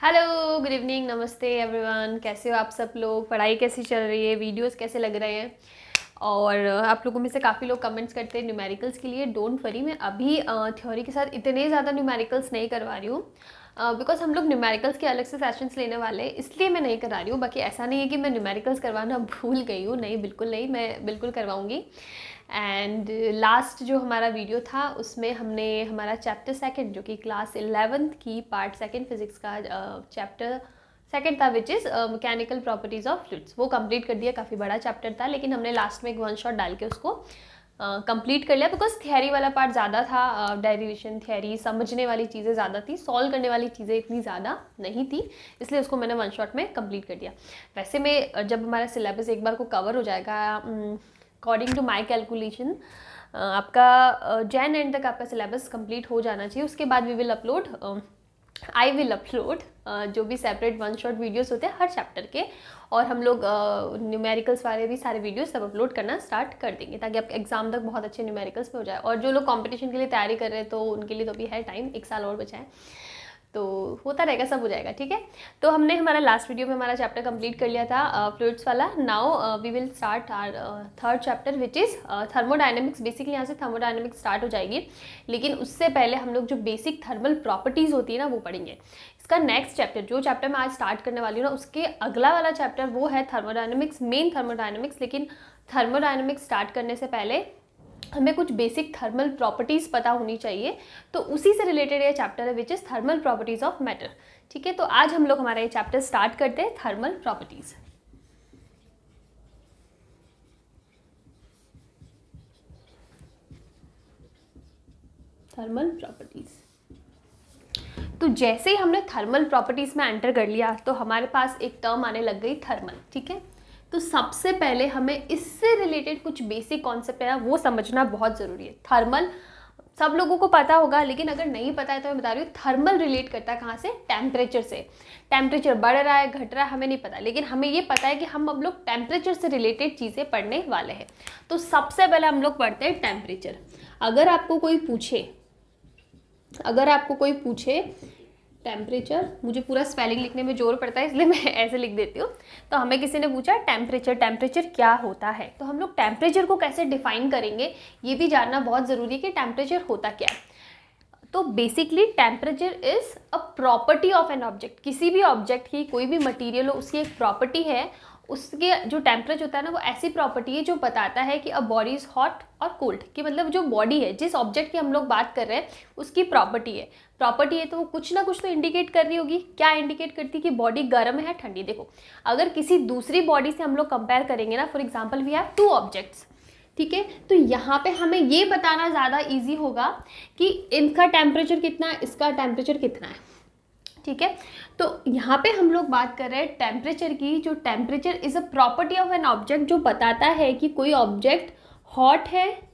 Hello, good evening, नमस्ते everyone. कैसे हो आप सब लोग? पढ़ाई कैसी चल रही है? वीडियोस कैसे लग रहे हैं? और आप लोगों में से काफ़ी लोग कमेंट्स करते हैं न्यूमेरिकल्स के लिए। डोंट वरी, मैं अभी थ्योरी के साथ इतने ज़्यादा न्यूमेरिकल्स नहीं करवा रही हूँ बिकॉज हम लोग न्यूमेरिकल्स के अलग से सेशंस लेने वाले हैं, इसलिए मैं नहीं करा रही हूँ। बाकी ऐसा नहीं है कि मैं न्यूमेरिकल्स करवाना भूल गई हूँ, नहीं, बिल्कुल नहीं, मैं बिल्कुल करवाऊँगी। एंड लास्ट जो हमारा वीडियो था उसमें हमने हमारा चैप्टर सेकंड जो कि क्लास 11th की पार्ट सेकंड फिजिक्स का चैप्टर सेकंड था which is mechanical properties of fluids, वो कंप्लीट कर दिया। काफ़ी बड़ा चैप्टर था लेकिन हमने लास्ट में एक वन शॉट डाल के उसको कंप्लीट कर लिया बिकॉज थियरी वाला पार्ट ज़्यादा था। डेरिवेशन थियरी समझने वाली चीज़ें ज़्यादा थी, सॉल्व करने वाली चीज़ें इतनी ज़्यादा नहीं थी, इसलिए उसको मैंने वन शॉट में कंप्लीट कर दिया। वैसे में जब हमारा सिलेबस एक बार को कवर हो जाएगा अकॉर्डिंग टू माई कैलकुलेशन आपका जैन एंड तक आपका सिलेबस कंप्लीट हो जाना चाहिए। उसके बाद we will upload I will upload जो भी सेपरेट वन शॉट वीडियोस होते हैं हर चैप्टर के, और हम लोग न्यूमेरिकल्स वाले भी सारे वीडियोस सब अपलोड करना स्टार्ट कर देंगे ताकि आप एग्जाम तक बहुत अच्छे न्यूमेरिकल्स में हो जाए। और जो लोग कंपटीशन के लिए तैयारी कर रहे हैं तो उनके लिए तो भी है टाइम, 1 साल और बचा है, तो होता रहेगा, सब हो जाएगा, ठीक है। तो हमने हमारा लास्ट वीडियो में हमारा चैप्टर कंप्लीट कर लिया था फ्लूइड्स वाला। Now we will start our third chapter which is thermodynamics. Basically यहाँ से थर्मोडायनेमिक्स स्टार्ट हो जाएगी, लेकिन उससे पहले हम लोग जो बेसिक थर्मल प्रॉपर्टीज़ होती है ना वो पढ़ेंगे। इसका नेक्स्ट चैप्टर, जो चैप्टर मैं आज स्टार्ट करने वाली हूँ ना, उसके अगला वाला चैप्टर वो है थर्मोडायनेमिक्स, मेन थर्मोडायनेमिक्स। लेकिन थर्मोडायनेमिक्स स्टार्ट करने से पहले हमें कुछ बेसिक थर्मल प्रॉपर्टीज़ पता होनी चाहिए, तो उसी से रिलेटेड ये चैप्टर है which is thermal properties of matter, ठीक है। तो आज हम लोग हमारा ये चैप्टर स्टार्ट करते हैं, थर्मल प्रॉपर्टीज़। थर्मल प्रॉपर्टीज़, तो जैसे ही हमने थर्मल प्रॉपर्टीज़ में एंटर कर लिया तो हमारे पास एक टर्म आने लग गई थर्मल, ठीक है। तो सबसे पहले हमें इससे रिलेटेड कुछ बेसिक कॉन्सेप्ट है ना वो समझना बहुत ज़रूरी है। थर्मल सब लोगों को पता होगा, लेकिन अगर नहीं पता है तो मैं बता रही हूँ, थर्मल रिलेट करता है कहाँ से? टेम्परेचर से। टेम्परेचर बढ़ रहा है घट रहा है हमें नहीं पता, लेकिन हमें ये पता है कि हम लोग टेम्परेचर से रिलेटेड चीज़ें पढ़ने वाले हैं। तो सबसे पहले हम लोग पढ़ते हैं टेम्परेचर। अगर आपको कोई पूछे टेम्परेचर, मुझे पूरा स्पेलिंग लिखने में जोर पड़ता है इसलिए मैं ऐसे लिख देती हूँ। तो हमें किसी ने पूछा टेम्परेचर क्या होता है, तो हम लोग टेम्परेचर को कैसे डिफाइन करेंगे ये भी जानना बहुत ज़रूरी है कि टेम्परेचर होता क्या है। तो basically temperature is a property of an object. किसी भी ऑब्जेक्ट की, कोई भी मटीरियल हो, उसकी एक प्रॉपर्टी है। उसके जो टेम्परेचर होता है ना वो ऐसी प्रॉपर्टी है जो बताता है कि अ बॉडी इज़ हॉट और कोल्ड, कि मतलब जो बॉडी है, जिस ऑब्जेक्ट की हम लोग बात कर रहे हैं उसकी प्रॉपर्टी है तो वो कुछ ना कुछ तो इंडिकेट कर रही होगी। क्या इंडिकेट करती है? कि बॉडी गर्म है ठंडी। देखो, अगर किसी दूसरी बॉडी से हम लोग कंपेयर करेंगे ना, for example we have 2 objects, ठीक है, तो यहाँ पे हमें ये बताना ज़्यादा ईजी होगा कि इनका टेम्परेचर कितना है, इसका टेम्परेचर कितना है, ठीक है। तो यहाँ पे हम लोग बात कर रहे हैं टेम्परेचर की। जो temperature is a property of an object, जो बताता है कि कोई ऑब्जेक्ट हॉट है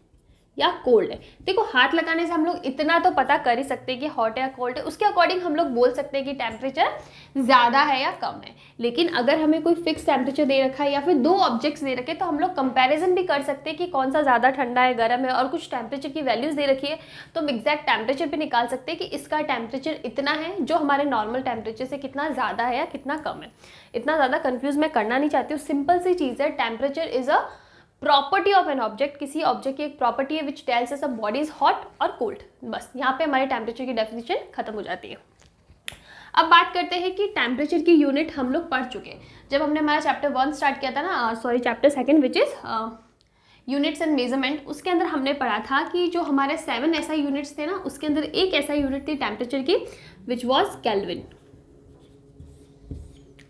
या कोल्ड है। देखो, हाथ लगाने से हम लोग इतना तो पता कर ही सकते हैं कि हॉट है या कोल्ड है, उसके अकॉर्डिंग हम लोग बोल सकते हैं कि टेम्परेचर ज़्यादा है या कम है। लेकिन अगर हमें कोई फिक्स टेम्परेचर दे रखा है या फिर 2 ऑब्जेक्ट्स दे रखे, तो हम लोग कंपैरिजन भी कर सकते हैं कि कौन सा ज़्यादा ठंडा है, गर्म है, और कुछ टेम्परेचर की वैल्यूज़ दे रखी है तो हम एग्जैक्ट टेम्परेचर भी निकाल सकते हैं कि इसका टेम्परेचर इतना है, जो हमारे नॉर्मल टेम्परेचर से कितना ज़्यादा है या कितना कम है। इतना ज़्यादा कन्फ्यूज़ मैं करना नहीं चाहती हूँ, सिंपल सी चीज़ है। Temperature is a property of an object, किसी ऑब्जेक्ट की एक प्रॉपर्टी है which tells us a body is hot और कोल्ड। बस यहाँ पे हमारे टेम्परेचर की डेफिनेशन खत्म हो जाती है। अब बात करते हैं कि टेम्परेचर की यूनिट हम लोग पढ़ चुके हैं। जब हमने हमारा चैप्टर 1 स्टार्ट किया था ना, chapter 2 which is units and measurement, उसके अंदर हमने पढ़ा था कि जो हमारे 7 SI यूनिट्स थे ना, उसके अंदर एक SI यूनिट थी टेम्परेचर की विच वॉज केल्विन।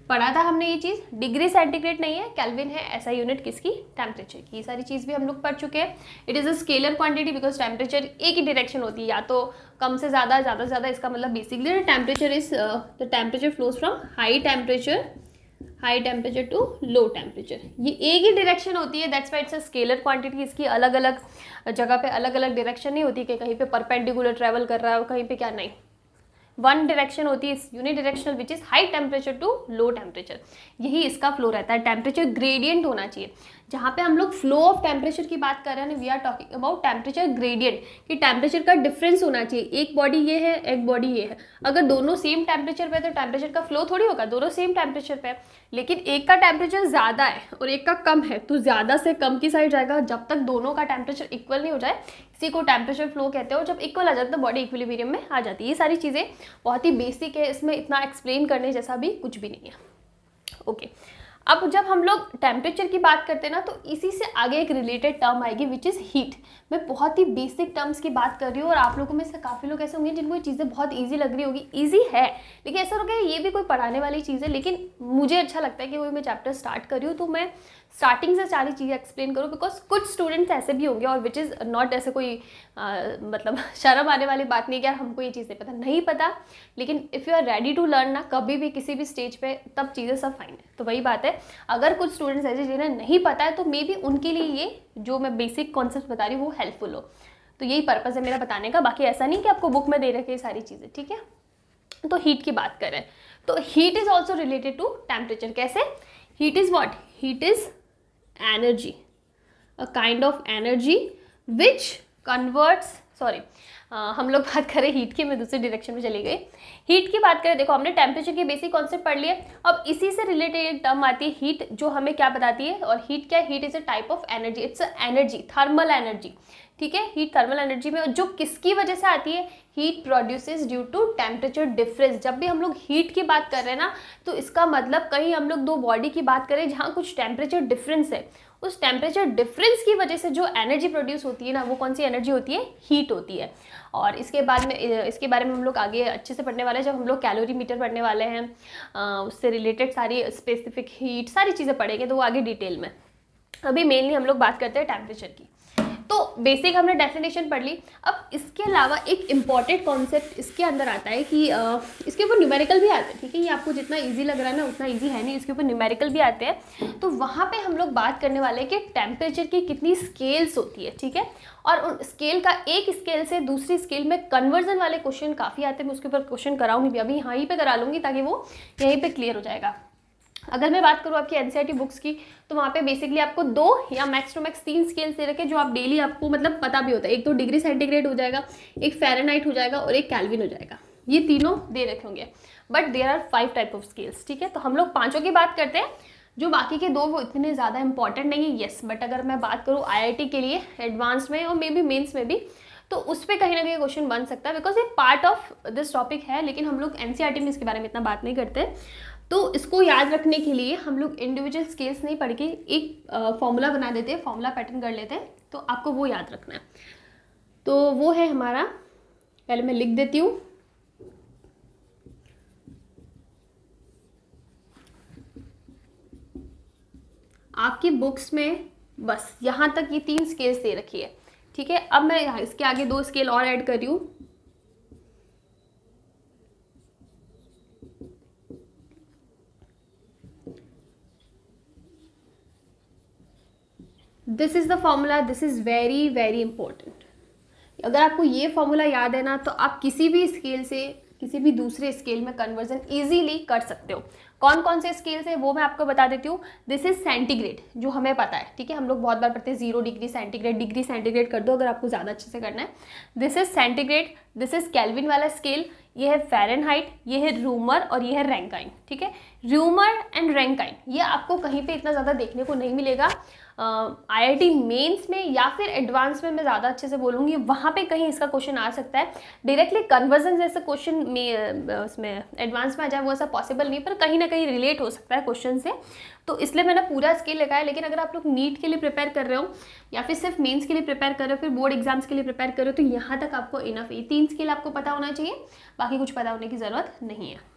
पढ़ा था हमने ये चीज़, डिग्री सेंटीग्रेड नहीं है, केल्विन है ऐसा यूनिट किसकी? टेम्परेचर की। ये सारी चीज़ भी हम लोग पढ़ चुके हैं। It is a scalar quantity because temperature एक ही डायरेक्शन होती है, या तो कम से ज़्यादा, ज़्यादा से ज़्यादा। इसका मतलब basically temperature is the temperature flows from high temperature to low temperature. ये एक ही डायरेक्शन होती है, that's why it's a scalar quantity. इसकी अलग अलग जगह पे अलग अलग डायरेक्शन नहीं होती कि कहीं पे परपेंडिकुलर ट्रेवल कर रहा है और कहीं पे क्या, नहीं, वन डायरेक्शन होती है, unidirectional which is high temperature to low temperature. यही इसका फ्लो रहता है। टेम्परेचर ग्रेडियंट होना चाहिए। जहाँ पे हम लोग फ्लो ऑफ टेम्परेचर की बात कर रहे हैं, we are talking about temperature gradient, कि टेम्परेचर का डिफरेंस होना चाहिए, एक बॉडी ये है एक बॉडी ये है, अगर दोनों सेम टेम्परेचर पे तो टेम्परेचर का फ्लो थोड़ी होगा, दोनों सेम टेम्परेचर पे, लेकिन एक का टेम्परेचर ज़्यादा है और एक का कम है तो ज़्यादा से कम की साइड जाएगा, जब तक दोनों का टेम्परेचर इक्वल नहीं हो जाए, इसी को टेम्परेचर फ्लो कहते हैं, और जब इक्वल आ जाता है तो बॉडी इक्विलिब्रियम में आ जाती है। ये सारी चीज़ें बहुत ही बेसिक है, इसमें इतना एक्सप्लेन करने जैसा भी कुछ भी नहीं है। ओके, अब जब हम लोग टेम्परेचर की बात करते हैं ना, तो इसी से आगे एक रिलेटेड टर्म आएगी विच इज़ हीट। मैं बहुत ही बेसिक टर्म्स की बात कर रही हूँ और आप लोगों में से काफ़ी लोग ऐसे होंगे जिनको ये चीज़ें बहुत इजी लग रही होगी। इजी है, लेकिन ऐसा होगा ये भी कोई पढ़ाने वाली चीज़ है, लेकिन मुझे अच्छा लगता है कि कोई मैं चैप्टर स्टार्ट कर रही हूँ तो मैं स्टार्टिंग से सारी चीज़ें एक्सप्लेन करूँ, बिकॉज कुछ स्टूडेंट्स ऐसे भी होंगे और विच इज़ नॉट ऐसे कोई मतलब शर्म आने वाली बात नहीं कि यार हमको ये चीज़ नहीं पता, लेकिन if you are ready to learn ना, कभी भी किसी भी स्टेज पे, तब चीज़ें सब फाइन है। तो वही बात है, अगर कुछ स्टूडेंट्स ऐसे जिन्हें नहीं पता है तो मे बी उनके लिए ये जो मैं बेसिक कॉन्सेप्ट बता रही हूँ वो हेल्पफुल हो। तो यही पर्पज़ है मेरा बताने का, बाकी ऐसा नहीं कि आपको बुक में दे रखे ये सारी चीज़ें, ठीक है। तो हीट की बात करें तो heat is also related to temperature. कैसे? Heat is what? Heat is energy, a kind of energy which converts, हम लोग बात करें हीट की, मैं दूसरे डायरेक्शन में चली गई। हीट की बात करें, देखो हमने टेम्परेचर के बेसिक कॉन्सेप्ट पढ़ लिए, अब इसी से रिलेटेड एक टर्म आती है हीट, जो हमें क्या बताती है, और हीट क्या है? Heat is a type of energy, it's a energy, thermal energy, ठीक है। हीट थर्मल एनर्जी में जो किसकी वजह से आती है? Heat produces due to temperature difference. जब भी हम लोग हीट की बात कर रहे हैं ना, तो इसका मतलब कहीं हम लोग दो बॉडी की बात करें जहाँ कुछ टेम्परेचर डिफरेंस है, उस टेम्परेचर डिफरेंस की वजह से जो एनर्जी प्रोड्यूस होती है ना, वो कौन सी एनर्जी होती है? हीट होती है। और इसके बाद में इसके बारे में हम लोग आगे अच्छे से पढ़ने वाले हैं, जब हम लोग कैलोरीमीटर पढ़ने वाले हैं, उससे रिलेटेड सारी स्पेसिफिक हीट सारी चीज़ें पढ़ेंगे, तो वो आगे डिटेल में। अभी मेनली हम लोग बात करते हैं टेम्परेचर की। तो बेसिक हमने डेफिनेशन पढ़ ली। अब इसके अलावा एक इम्पॉर्टेंट कॉन्सेप्ट इसके अंदर आता है कि इसके ऊपर न्यूमेरिकल भी आते हैं, ठीक है। ये आपको जितना इजी लग रहा है ना उतना इजी है नहीं, इसके ऊपर न्यूमेरिकल भी आते हैं। तो वहाँ पे हम लोग बात करने वाले हैं कि टेम्परेचर की कितनी स्केल्स होती है, ठीक है। और उन स्केल का एक स्केल से दूसरी स्केल में कन्वर्जन वाले क्वेश्चन काफ़ी आते हैं, मैं उसके ऊपर क्वेश्चन कराऊंगी भी, अभी यहीं पर करा लूँगी ताकि वो यहीं पर क्लियर हो जाएगा। अगर मैं बात करूँ आपकी एनसीईआरटी बुक्स की, तो वहाँ पे बेसिकली आपको 2 या मैक्स टू मैक्स 3 स्केल्स दे रखे जो आप डेली आपको मतलब पता भी होता है। एक तो डिग्री सेंटीग्रेड हो जाएगा, एक फ़ारेनहाइट हो जाएगा और एक केल्विन हो जाएगा, ये तीनों दे रखे होंगे। But there are 5 type of scales, ठीक है। तो हम लोग 5 की बात करते हैं, जो बाकी के 2 वो इतने ज़्यादा इंपॉर्टेंट नहीं है, येस। बट अगर मैं बात करूँ IIT के लिए एडवांस में और मे बी मेन्स में भी, तो उस पर कहीं ना कहीं क्वेश्चन बन सकता है, बिकॉज ये पार्ट ऑफ दिस टॉपिक है, लेकिन हम लोग एनसीईआरटी में इसके बारे में इतना बात नहीं करते। तो इसको याद रखने के लिए हम लोग इंडिविजुअल स्केल्स नहीं पढ़ के एक फॉर्मूला बना देते हैं, फॉर्मूला पैटर्न कर लेते हैं, तो आपको वो याद रखना है। तो वो है हमारा, पहले मैं लिख देती हूँ, आपकी बुक्स में बस यहाँ तक ये 3 स्केल्स दे रखी है, ठीक है। अब मैं इसके आगे 2 स्केल और ऐड कर रही हूँ। This is the formula, this is very very important. अगर आपको ये फॉर्मूला याद है ना, तो आप किसी भी स्केल से किसी भी दूसरे स्केल में कन्वर्जन इजीली कर सकते हो। कौन कौन से स्केल्स है वो मैं आपको बता देती हूँ। दिस इज सेंटीग्रेड, जो हमें पता है, ठीक है। हम लोग बहुत बार पढ़ते हैं 0 डिग्री सेंटीग्रेड, डिग्री सेंटीग्रेड कर दो अगर आपको ज़्यादा अच्छे से करना है। This is centigrade, this is kelvin वाला स्केल, ये है फ़ारेनहाइट, ये है रूमर और ये है रैंकाइन, ठीक है। रूमर एंड रैंकाइन ये आपको कहीं पे इतना ज़्यादा देखने को नहीं मिलेगा। IIT मेंस में या फिर एडवांस में मैं ज़्यादा अच्छे से बोलूँगी, वहाँ पे कहीं इसका क्वेश्चन आ सकता है। डायरेक्टली कन्वर्जन जैसा क्वेश्चन में उसमें एडवांस में आ जाए वो ऐसा पॉसिबल नहीं, पर कहीं ना कहीं रिलेट हो सकता है क्वेश्चन से, तो इसलिए मैंने पूरा स्केल लगाया। लेकिन अगर आप लोग नीट के लिए प्रिपेयर कर रहे हो या फिर सिर्फ मेंस के लिए प्रिपेयर कर रहे हो, फिर बोर्ड एग्जाम्स के लिए प्रिपेयर कर रहे हो, तो यहाँ तक आपको इनफ है, 3 स्केल आपको पता होना चाहिए, बाकी कुछ पता होने की ज़रूरत नहीं है।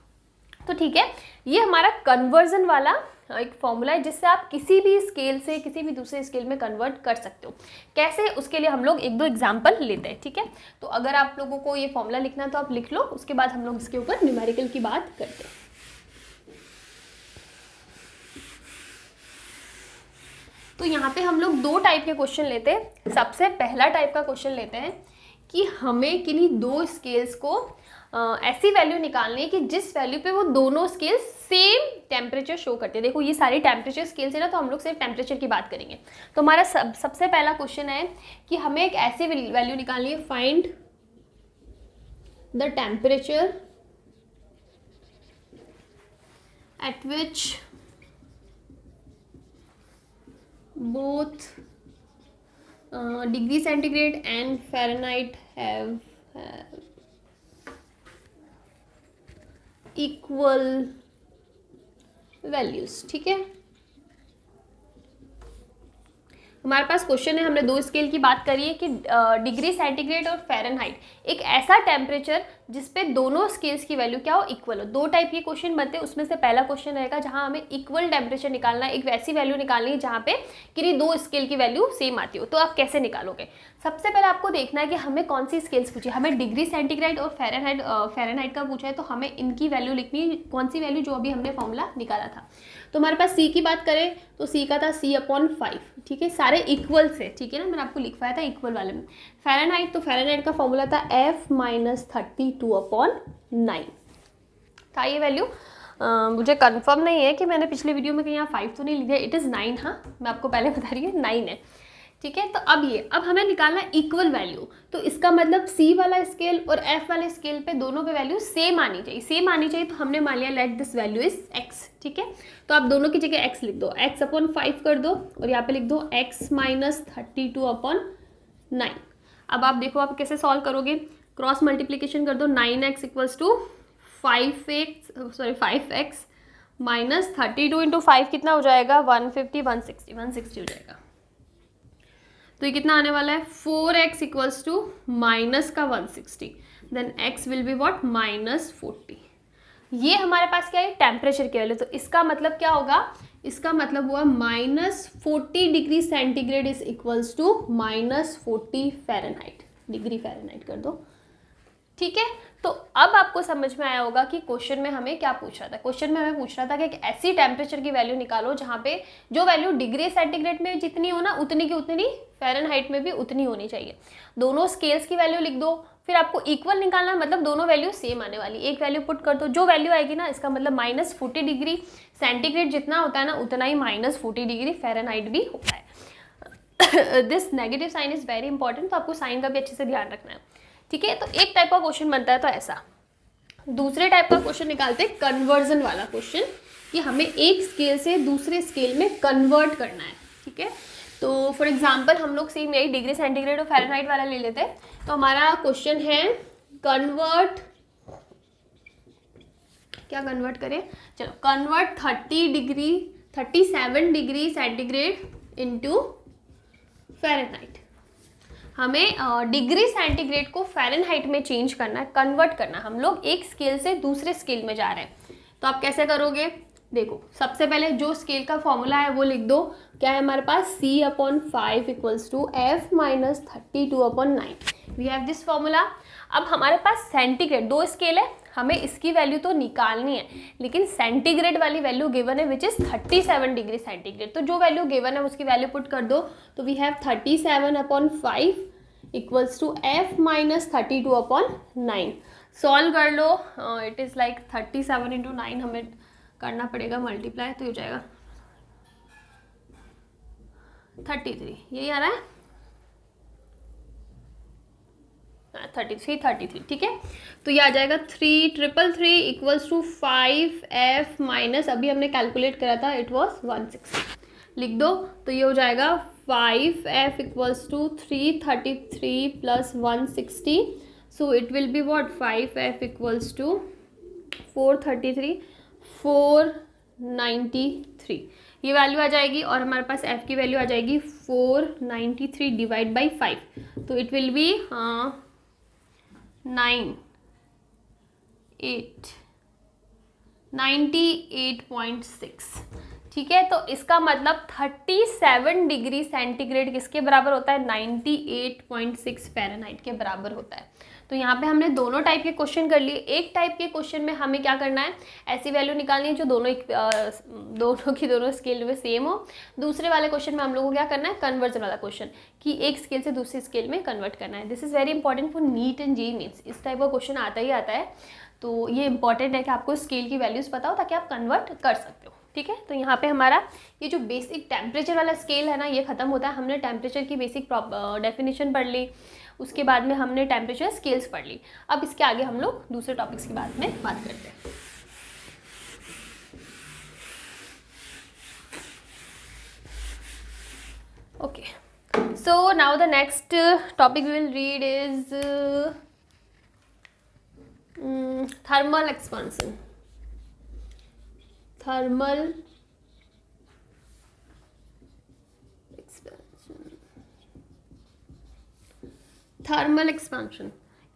तो ठीक है, ये हमारा कन्वर्जन वाला एक फॉर्मूला है जिससे आप किसी भी स्केल से किसी भी दूसरे स्केल में कन्वर्ट कर सकते हो। कैसे, उसके लिए हम लोग 1-2 एग्जाम्पल लेते हैं, ठीक है। तो अगर आप लोगों को ये फॉर्मूला लिखना है तो आप लिख लो, उसके बाद हम लोग इसके ऊपर न्यूमेरिकल की बात करते हैं। तो यहाँ पे हम लोग 2 टाइप के क्वेश्चन लेते हैं। सबसे पहला टाइप का क्वेश्चन लेते हैं कि हमें किन्हीं 2 स्केल्स को ऐसी वैल्यू निकालनी है कि जिस वैल्यू पे वो दोनों स्केल सेम टेम्परेचर शो करते हैं। देखो ये सारी टेम्परेचर स्केल्स है ना, तो हम लोग सिर्फ टेम्परेचर की बात करेंगे। तो हमारा सबसे पहला क्वेश्चन है कि हमें एक ऐसी वैल्यू निकालनी है, find the temperature at which both degree centigrade and Fahrenheit have equal values. ठीक है, हमारे पास क्वेश्चन है, हमने दो स्केल की बात करी है कि डिग्री सेंटीग्रेड और फ़ारेनहाइट, एक ऐसा टेम्परेचर जिस पे दोनों स्केल्स की वैल्यू क्या हो, इक्वल हो। दो टाइप के क्वेश्चन बनते हैं, उसमें से पहला क्वेश्चन रहेगा जहां हमें इक्वल टेम्परेचर निकालना है, एक वैसी वैल्यू निकालनी है जहां पे किन्हीं दो स्केल की वैल्यू सेम आती हो। तो आप कैसे निकालोगे? सबसे पहले आपको देखना है कि हमें कौन सी स्केल्स पूछी। हमें डिग्री सेंटीग्रेड और फ़ारेनहाइट का पूछा है, तो हमें इनकी वैल्यू लिखनी, कौन सी वैल्यू, जो अभी हमने फॉर्मूला निकाला था। तो हमारे पास सी की बात करें तो सी का था C/5। ठीक है, सारे इक्वल से, ठीक है ना, मैंने आपको लिखवाया था इक्वल वाले में। फ़ारेनहाइट, तो फ़ारेनहाइट का फॉर्मूला था F - 32/9 था ये वैल्यू। मुझे कंफर्म नहीं है कि मैंने पिछले वीडियो में कहीं यहाँ 5 तो नहीं लिखा, इट इज़ 9। हाँ, मैं आपको पहले बता रही हूँ 9 है। ठीक है, तो अब हमें निकालना है इक्वल वैल्यू। तो इसका मतलब C वाला स्केल और F वाले स्केल पे दोनों पे वैल्यू सेम आनी चाहिए। सेम आनी चाहिए, तो हमने मान लिया let this value is x। ठीक है, तो आप दोनों की जगह x लिख दो, x/5 कर दो और यहाँ पे लिख दो x - 32/9। अब आप देखो आप कैसे सॉल्व करोगे, क्रॉस मल्टीप्लीकेशन कर दो, 9x = 5x माइनस 32 × 5 कितना हो जाएगा, 150, 160 हो जाएगा। तो ये कितना आने वाला है, 4x = माइनस का 160, then x will be what, -40। ये हमारे पास क्या है, टेम्परेचर की वैल्यू। तो इसका मतलब क्या होगा, इसका मतलब हुआ -40 degree centigrade is equals to -40 Fahrenheit, degree Fahrenheit कर दो। ठीक है, तो अब आपको समझ में आया होगा कि क्वेश्चन में हमें क्या पूछ रहा था। क्वेश्चन में हमें पूछ रहा था कि एक ऐसी टेम्परेचर की वैल्यू निकालो जहाँ पे जो वैल्यू डिग्री सेंटीग्रेड में जितनी हो ना, उतनी की उतनी फ़ारेनहाइट में भी उतनी होनी चाहिए। दोनों स्केल्स की वैल्यू लिख दो, फिर आपको इक्वल निकालना, मतलब दोनों वैल्यू सेम आने वाली। एक वैल्यू पुट कर दो, जो वैल्यू आएगी ना, इसका मतलब -40 डिग्री सेंटीग्रेड जितना होता है ना, उतना ही -40 डिग्री फ़ारेनहाइट भी होता है। This negative sign is very important, तो आपको साइन का भी अच्छे से ध्यान रखना है। ठीक है, तो एक टाइप का क्वेश्चन बनता है तो ऐसा। दूसरे टाइप का क्वेश्चन निकालते हैं, कन्वर्जन वाला क्वेश्चन, कि हमें एक स्केल से दूसरे स्केल में कन्वर्ट करना है। ठीक है, तो फॉर एग्जांपल हम लोग सेम यही डिग्री सेंटीग्रेड और फ़ारेनहाइट वाला ले लेते हैं। तो हमारा क्वेश्चन है कन्वर्ट, क्या कन्वर्ट करें, चलो convert 37 degree centigrade into Fahrenheit. हमें डिग्री सेंटीग्रेड को फ़ारेनहाइट में चेंज करना है, कन्वर्ट करना। हम लोग एक स्केल से दूसरे स्केल में जा रहे हैं, तो आप कैसे करोगे? देखो, सबसे पहले जो स्केल का फॉर्मूला है वो लिख दो। क्या है हमारे पास, C/5 = F - 32/9। We have this formula. अब हमारे पास सेंटीग्रेड, दो स्केल है, हमें इसकी वैल्यू तो निकालनी है, लेकिन सेंटीग्रेड वाली वैल्यू गिवन है विच इज़ 37 डिग्री सेंटीग्रेड। तो जो वैल्यू गिवन है उसकी वैल्यू पुट कर दो। तो वी हैव 37/5 = F - 32/9। सॉल्व कर लो, इट इज़ लाइक 37 × 9 हमें करना पड़ेगा मल्टीप्लाई, तो हो जाएगा 33, यही आ रहा है, 33। ठीक है, तो ये आ जाएगा 333 = 5F माइनस, अभी हमने कैलकुलेट करा था, इट वॉज 160। लिख दो, तो ये हो जाएगा 5F = 333 + 160। So it will be what, 5F = 433, 493 ये वैल्यू आ जाएगी, और हमारे पास f की वैल्यू आ जाएगी 493 डिवाइड बाई 5, तो इट विल बी 98.6। ठीक है, तो इसका मतलब 37 डिग्री सेंटीग्रेड किसके बराबर होता है, 98.6 फ़ारेनहाइट के बराबर होता है। तो यहाँ पे हमने दोनों टाइप के क्वेश्चन कर लिए। एक टाइप के क्वेश्चन में हमें क्या करना है, ऐसी वैल्यू निकालनी है जो दोनों की दोनों स्केल में सेम हो। दूसरे वाले क्वेश्चन में हम लोग को क्या करना है, कन्वर्जन वाला क्वेश्चन, कि एक स्केल से दूसरी स्केल में कन्वर्ट करना है। This is very important for NEET and JEE means, इस टाइप का क्वेश्चन आता ही आता है। तो ये इंपॉर्टेंट है कि आपको स्केल की वैल्यूज़ पता हो ताकि आप कन्वर्ट कर सकते हो, ठीक है। तो यहाँ पे हमारा ये जो बेसिक टेम्परेचर वाला स्केल है ना, ये खत्म होता है। हमने टेम्परेचर की बेसिक डेफिनेशन पढ़ ली, उसके बाद में हमने टेम्परेचर स्केल्स पढ़ ली। अब इसके आगे हम लोग दूसरे टॉपिक्स की बात करते हैं। Okay, so now the next topic we will read is thermal expansion. Thermal expansion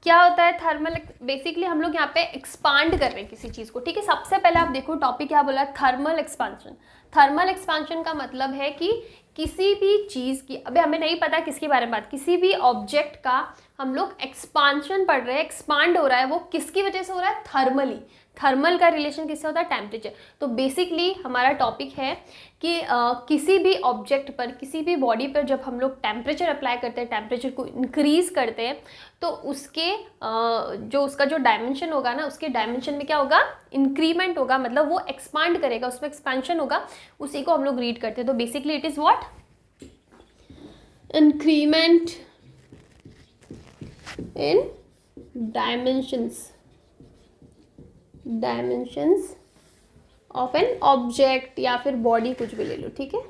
क्या होता है? थर्मल बेसिकली हम लोग यहाँ पे एक्सपांड कर रहे हैं किसी चीज़ को, ठीक है। सबसे पहले आप देखो टॉपिक क्या बोला, थर्मल एक्सपेंशन। थर्मल एक्सपेंशन का मतलब है कि किसी भी चीज़ की, अभी हमें नहीं पता किसके बारे में बात, किसी भी ऑब्जेक्ट का हम लोग एक्सपांशन पढ़ रहे हैं, एक्सपांड हो रहा है, वो किसकी वजह से हो रहा है? थर्मली। थर्मल का रिलेशन किससे होता है? टेम्परेचर। तो बेसिकली हमारा टॉपिक है कि किसी भी ऑब्जेक्ट पर, किसी भी बॉडी पर जब हम लोग टेम्परेचर अप्लाई करते हैं, टेम्परेचर को इंक्रीज करते हैं, तो उसके उसका जो डायमेंशन होगा ना, उसके डायमेंशन में क्या होगा? इंक्रीमेंट होगा, मतलब वो एक्सपांड करेगा, उसमें एक्सपेंशन होगा। उसी को हम लोग रीड करते हैं। तो basically it is what? Increment in dimensions of an object या फिर बॉडी, कुछ भी ले लो, ठीक है,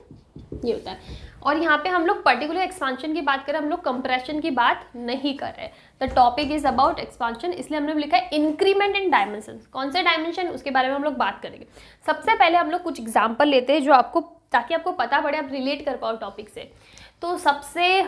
ये होता है। और यहाँ पे हम लोग पर्टिकुलर एक्सपांशन की बात करें, हम लोग कंप्रेशन की बात नहीं कर रहे। The topic is about expansion, इसलिए हमने लिखा है इंक्रीमेंट इन डायमेंशन। कौन से डायमेंशन, उसके बारे में हम लोग बात करेंगे। सबसे पहले हम लोग कुछ एग्जाम्पल लेते हैं जो आपको, ताकि आपको पता पड़े, आप रिलेट कर पाओ टॉपिक से। तो सबसे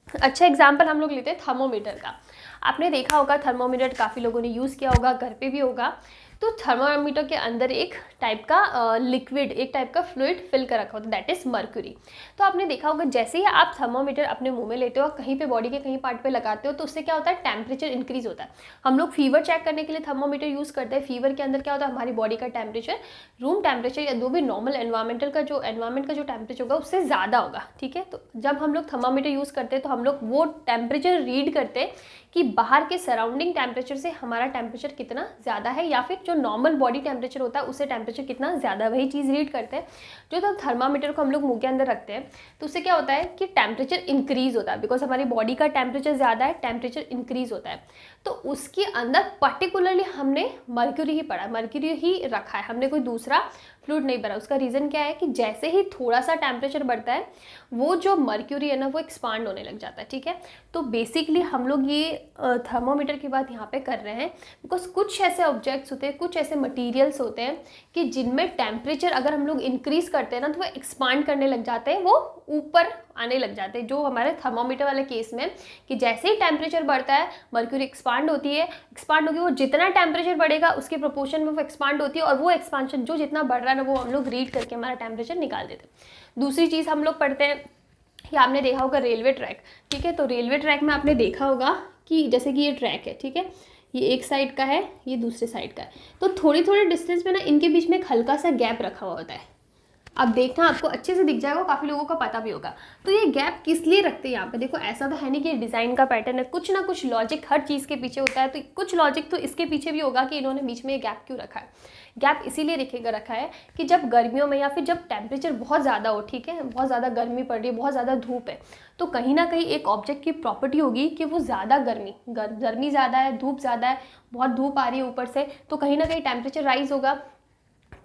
अच्छा एग्जाम्पल हम लोग लेते हैं थर्मोमीटर का। आपने देखा होगा थर्मोमीटर, काफ़ी लोगों ने यूज़ किया होगा, घर पे भी होगा। तो थर्मोमीटर के अंदर एक टाइप का लिक्विड, एक टाइप का फ्लूइड फिल कर रखा होता है, दैट इज़ मर्क्यूरी। तो आपने देखा होगा जैसे ही आप थर्मोमीटर अपने मुंह में लेते हो, कहीं पे बॉडी के कहीं पार्ट पे लगाते हो, तो उससे क्या होता है? टेम्परेचर इंक्रीज होता है। हम लोग फीवर चेक करने के लिए थर्मोमीटर यूज़ करते हैं। फीवर के अंदर क्या होता है? हमारी बॉडी का टेम्परेचर, रूम टेम्परेचर या जो भी नॉर्मल एनवायरमेंट का जो टेम्परेचर होगा उससे ज़्यादा होगा, ठीक है। तो जब हम लोग थर्मोमीटर यूज़ करते हैं तो हम लोग वो टेम्परेचर रीड करते हैं कि बाहर के सराउंडिंग टेम्परेचर से हमारा टेम्परेचर कितना ज़्यादा है, या फिर जो नॉर्मल बॉडी टेम्परेचर होता है उससे टेम्परेचर कितना ज़्यादा, वही चीज़ रीड करते हैं। जो थर्मामीटर को हम लोग मुंह के अंदर रखते हैं तो उससे क्या होता है कि टेम्परेचर इंक्रीज़ होता है, बिकॉज हमारी बॉडी का टेम्परेचर ज़्यादा है, टेम्परेचर इंक्रीज़ होता है। तो उसके अंदर पर्टिकुलरली हमने मर्क्यूरी ही पढ़ा, मर्क्यूरी ही रखा है, हमने कोई दूसरा फ्लूइड नहीं भरा। उसका रीज़न क्या है कि जैसे ही थोड़ा सा टेम्परेचर बढ़ता है, वो जो मर्क्यूरी है ना, वो एक्सपांड होने लग जाता है, ठीक है। तो बेसिकली हम लोग ये थर्मोमीटर की बात यहाँ पे कर रहे हैं, बिकॉज कुछ ऐसे ऑब्जेक्ट्स होते हैं, कुछ ऐसे मटेरियल्स होते हैं कि जिनमें टेम्परेचर अगर हम लोग इंक्रीज़ करते हैं ना, तो वो एक्सपांड करने लग जाते हैं, वो ऊपर आने लग जाते हैं। जो हमारे थर्मोमीटर वाले केस में कि जैसे ही टेम्परेचर बढ़ता है, मर्क्यूरी एक्सपांड होती है, एक्सपांड होगी, वो जितना टेम्परेचर बढ़ेगा उसके प्रोपोर्शन में वो एक्सपांड होती है, और वो एक्सपांशन जो जितना बढ़ रहा है ना, वो हम लोग रीड करके हमारा टेम्परेचर निकाल देते हैं। दूसरी चीज़ हम लोग पढ़ते हैं, या आपने देखा होगा रेलवे ट्रैक, ठीक है। तो रेलवे ट्रैक में आपने देखा होगा कि जैसे कि ये ट्रैक है, ठीक है, ये एक साइड का है, ये दूसरे साइड का है, तो थोड़ी थोड़ी डिस्टेंस में ना इनके बीच में एक हल्का सा गैप रखा हुआ होता है। अब देखना, आपको अच्छे से दिख जाएगा, काफ़ी लोगों को पता भी होगा। तो ये गैप किस लिए रखते हैं यहाँ पे? देखो, ऐसा तो है नहीं कि डिज़ाइन का पैटर्न है, कुछ ना कुछ लॉजिक हर चीज़ के पीछे होता है। तो कुछ लॉजिक तो इसके पीछे भी होगा कि इन्होंने बीच में ये गैप क्यों रखा है। गैप इसीलिए रखा है कि जब गर्मियों में या फिर जब टेम्परेचर बहुत ज़्यादा हो, ठीक है, बहुत ज़्यादा गर्मी पड़ रही है, बहुत ज़्यादा धूप है, तो कहीं ना कहीं एक ऑब्जेक्ट की प्रॉपर्टी होगी कि वो ज़्यादा गर्मी ज़्यादा है, धूप ज़्यादा है, बहुत धूप आ रही है ऊपर से, तो कहीं ना कहीं टेम्परेचर राइज होगा।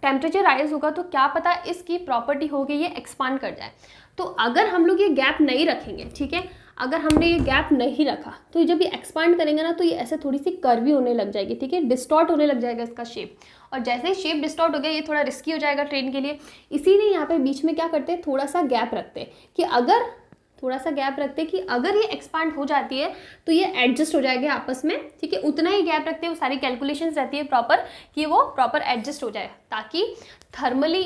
टेम्परेचर राइज होगा तो क्या पता इसकी प्रॉपर्टी होगी ये एक्सपांड कर जाए। तो अगर हम लोग ये गैप नहीं रखेंगे, ठीक है, अगर हमने ये गैप नहीं रखा, तो जब ये एक्सपांड करेंगे ना, तो ये ऐसे थोड़ी सी कर्वी होने लग जाएगी, ठीक है, डिस्टॉर्ट होने लग जाएगा इसका शेप। और जैसे ही शेप डिस्टॉर्ट हो गया, ये थोड़ा रिस्की हो जाएगा ट्रेन के लिए। इसीलिए यहाँ पे बीच में क्या करते हैं, थोड़ा सा गैप रखते हैं कि अगर कि अगर ये एक्सपांड हो जाती है तो ये एडजस्ट हो जाएगा आपस में, ठीक है। उतना ही गैप रखते हैं, वो सारी कैलकुलेशंस रहती है प्रॉपर कि वो प्रॉपर एडजस्ट हो जाए, ताकि थर्मली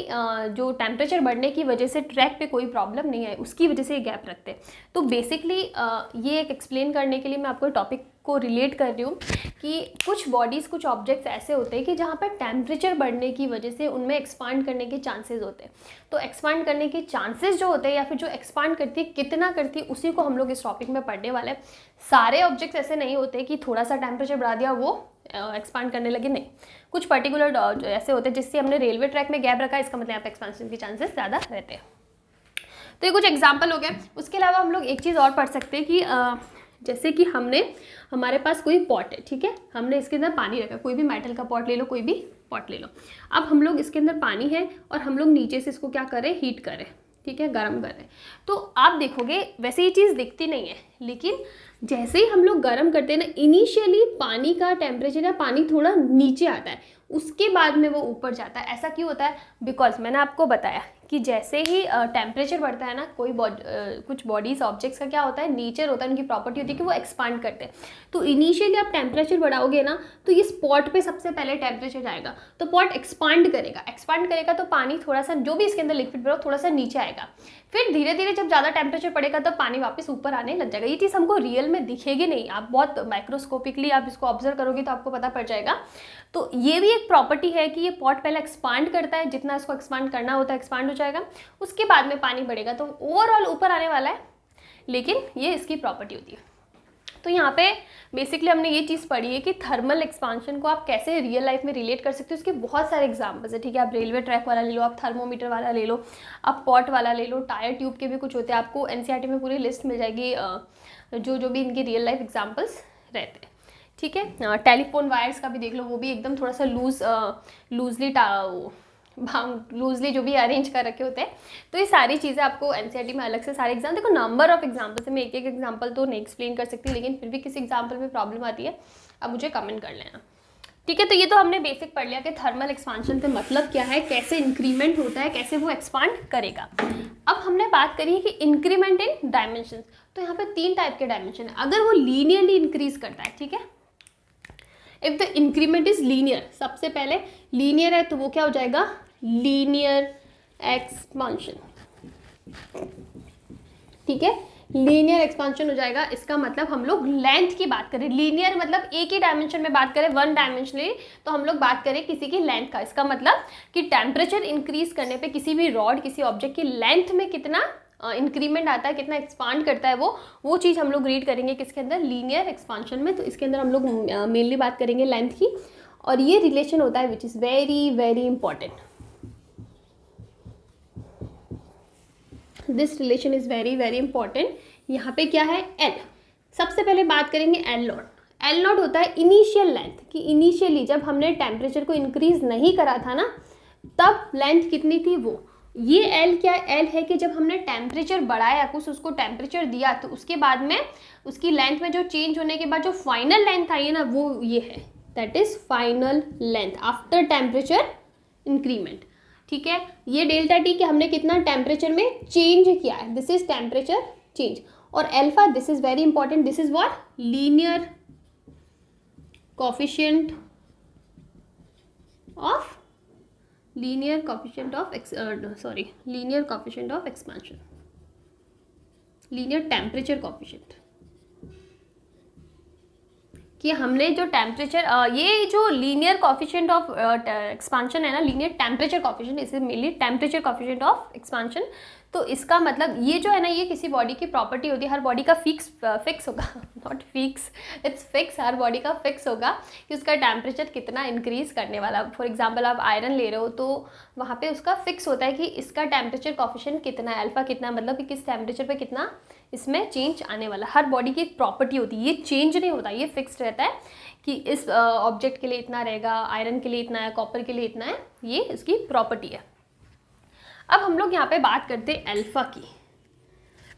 जो टेम्परेचर बढ़ने की वजह से ट्रैक पे कोई प्रॉब्लम नहीं आए, उसकी वजह से ये गैप रखते हैं। तो बेसिकली ये एक एक्सप्लेन करने के लिए मैं आपको टॉपिक को रिलेट कर रही हूँ कि कुछ बॉडीज़, कुछ ऑब्जेक्ट्स ऐसे होते हैं कि जहाँ पर टेम्परेचर बढ़ने की वजह से उनमें एक्सपांड करने के चांसेस होते हैं। तो एक्सपांड करने के चांसेस जो होते हैं या फिर जो एक्सपांड करती है कितना करती है, उसी को हम लोग इस टॉपिक में पढ़ने वाले हैं। सारे ऑब्जेक्ट्स ऐसे नहीं होते कि थोड़ा सा टेम्परेचर बढ़ा दिया वो एक्सपांड करने लगे, नहीं। कुछ पर्टिकुलर ऐसे होते हैं जिससे हमने रेलवे ट्रैक में गैप रखा, इसका मतलब यहाँ पे एक्सपांशन के चांसेस ज़्यादा रहते हैं। तो ये कुछ एग्जाम्पल हो गए। उसके अलावा हम लोग एक चीज़ और पढ़ सकते हैं कि जैसे कि हमारे पास कोई पॉट है, ठीक है, हमने इसके अंदर पानी रखा, कोई भी मेटल का पॉट ले लो, कोई भी पॉट ले लो। अब हम लोग इसके अंदर पानी है और हम लोग नीचे से इसको क्या करें, हीट करें, ठीक है, गर्म करें। तो आप देखोगे वैसे ये चीज़ दिखती नहीं है, लेकिन जैसे ही हम लोग गर्म करते हैं ना, इनिशियली पानी का टेम्परेचर या पानी थोड़ा नीचे आता है, उसके बाद में वो ऊपर जाता है। ऐसा क्यों होता है? बिकॉज मैंने आपको बताया कि जैसे ही टेम्परेचर बढ़ता है ना, कुछ बॉडीज ऑब्जेक्ट्स का क्या होता है, नेचर होता है, उनकी प्रॉपर्टी होती है कि वो एक्सपांड करते हैं। तो इनिशियली आप टेम्परेचर बढ़ाओगे ना, तो इस पॉट पे सबसे पहले टेम्परेचर जाएगा, तो पॉट एक्सपांड करेगा तो पानी थोड़ा सा, जो भी इसके अंदर लिक्विड भरा थोड़ा सा नीचे आएगा। फिर धीरे धीरे जब ज़्यादा टेम्परेचर पड़ेगा तो पानी वापस ऊपर आने लग जाएगा। ये चीज़ हमको रियल में दिखेगी नहीं, आप बहुत माइक्रोस्कोपिकली आप इसको ऑब्जर्व करोगे तो आपको पता पड़ जाएगा। तो ये भी एक प्रॉपर्टी है कि ये पॉट पहले एक्सपांड करता है, जितना इसको एक्सपांड करना होता है एक्सपांड हो जाएगा, उसके बाद में पानी बढ़ेगा तो ओवरऑल ऊपर आने वाला है, लेकिन ये इसकी प्रॉपर्टी होती है। तो यहाँ पे बेसिकली हमने ये चीज़ पढ़ी है कि थर्मल एक्सपांशन को आप कैसे रियल लाइफ में रिलेट कर सकते हो। इसके बहुत सारे एग्जाम्पल्स है, ठीक है, आप रेलवे ट्रैक वाला ले लो, आप थर्मोमीटर वाला ले लो, आप पॉट वाला ले लो, टायर ट्यूब के भी कुछ होते हैं, आपको एनसीईआरटी में पूरी लिस्ट मिल जाएगी जो भी इनके रियल लाइफ एग्जाम्पल्स रहते हैं, ठीक है। टेलीफोन वायर्स का भी देख लो, वो भी एकदम थोड़ा सा लूजली जो भी अरेंज कर रखे होते हैं। तो ये सारी चीज़ें आपको एनसीईआरटी में अलग से सारे एग्जाम, देखो नंबर ऑफ एग्जाम्पल्स है, मैं एक एग्जाम्पल तो नहीं एक्सप्लेन कर सकती, लेकिन फिर भी किसी एग्जाम्पल में प्रॉब्लम आती है अब मुझे कमेंट कर लेना, ठीक है। तो ये तो हमने बेसिक पढ़ लिया कि थर्मल एक्सपांशन से मतलब क्या है, कैसे इंक्रीमेंट होता है, कैसे वो एक्सपांड करेगा। अब हमने बात करी है कि इंक्रीमेंट इन डायमेंशन। तो यहाँ पे 3 टाइप के डायमेंशन है। अगर वो लीनियरली इंक्रीज करता है, ठीक है, if the increment is linear, सबसे पहले लीनियर है तो वो क्या हो जाएगा, लीनियर एक्सपांशन, ठीक है, लीनियर एक्सपांशन हो जाएगा। इसका मतलब हम लोग लेंथ की बात करें, लीनियर मतलब एक ही डायमेंशन में बात करें, वन डायमेंशनली, तो हम लोग बात करें किसी की लेंथ का। इसका मतलब कि टेम्परेचर इंक्रीज करने पे किसी भी रॉड, किसी ऑब्जेक्ट की लेंथ में कितना इंक्रीमेंट आता है, कितना एक्सपांड करता है वो चीज़ हम लोग रीड करेंगे किसके अंदर, लीनियर एक्सपांशन में। तो इसके अंदर हम लोग मेनली बात करेंगे लेंथ की, और ये रिलेशन होता है which is very very important. This relation is very very important. यहाँ पे क्या है, एल। सबसे पहले बात करेंगे एल नॉट। एल नॉट होता है इनिशियल लेंथ, कि इनिशियली जब हमने टेम्परेचर को इंक्रीज नहीं करा था ना, तब लेंथ कितनी थी वो। ये एल क्या है, एल है कि जब हमने टेम्परेचर बढ़ाया, कुछ उसको टेम्परेचर दिया, तो उसके बाद में उसकी लेंथ में जो चेंज होने के बाद जो फाइनल लेंथ आई है ना, वो ये है, that is final length after temperature increment, ठीक है। ये डेल्टा टी कि हमने कितना टेम्परेचर में चेंज किया है, दिस इज टेम्परेचर चेंज। और alpha, this is very important, this is what, linear coefficient of linear coefficient of expansion, linear temperature coefficient, कि हमने जो टेम्परेचर, ये जो लीनियर कोफिशिएंट ऑफ एक्सपांशन है ना, लीनियर टेम्परेचर कोफिशिएंट, इसे mainly temperature coefficient of expansion. तो इसका मतलब ये जो है ना, ये किसी बॉडी की प्रॉपर्टी होती है, हर बॉडी का फिक्स होगा, not fix, it's fix, her body का फिक्स होगा कि उसका टेम्परेचर कितना इंक्रीज करने वाला। फॉर एग्जांपल आप आयरन ले रहे हो तो वहाँ पे उसका फिक्स होता है कि इसका टेम्परेचर कोफिशिएंट कितना है, अल्फा कितना, मतलब कि किस टेम्परेचर पे कितना इसमें चेंज आने वाला। हर बॉडी की एक प्रॉपर्टी होती है, ये चेंज नहीं होता, ये फिक्स्ड रहता है कि इस ऑब्जेक्ट के लिए इतना रहेगा, आयरन के लिए इतना है, कॉपर के लिए इतना है, ये इसकी प्रॉपर्टी है। अब हम लोग यहाँ पे बात करते हैं अल्फा की।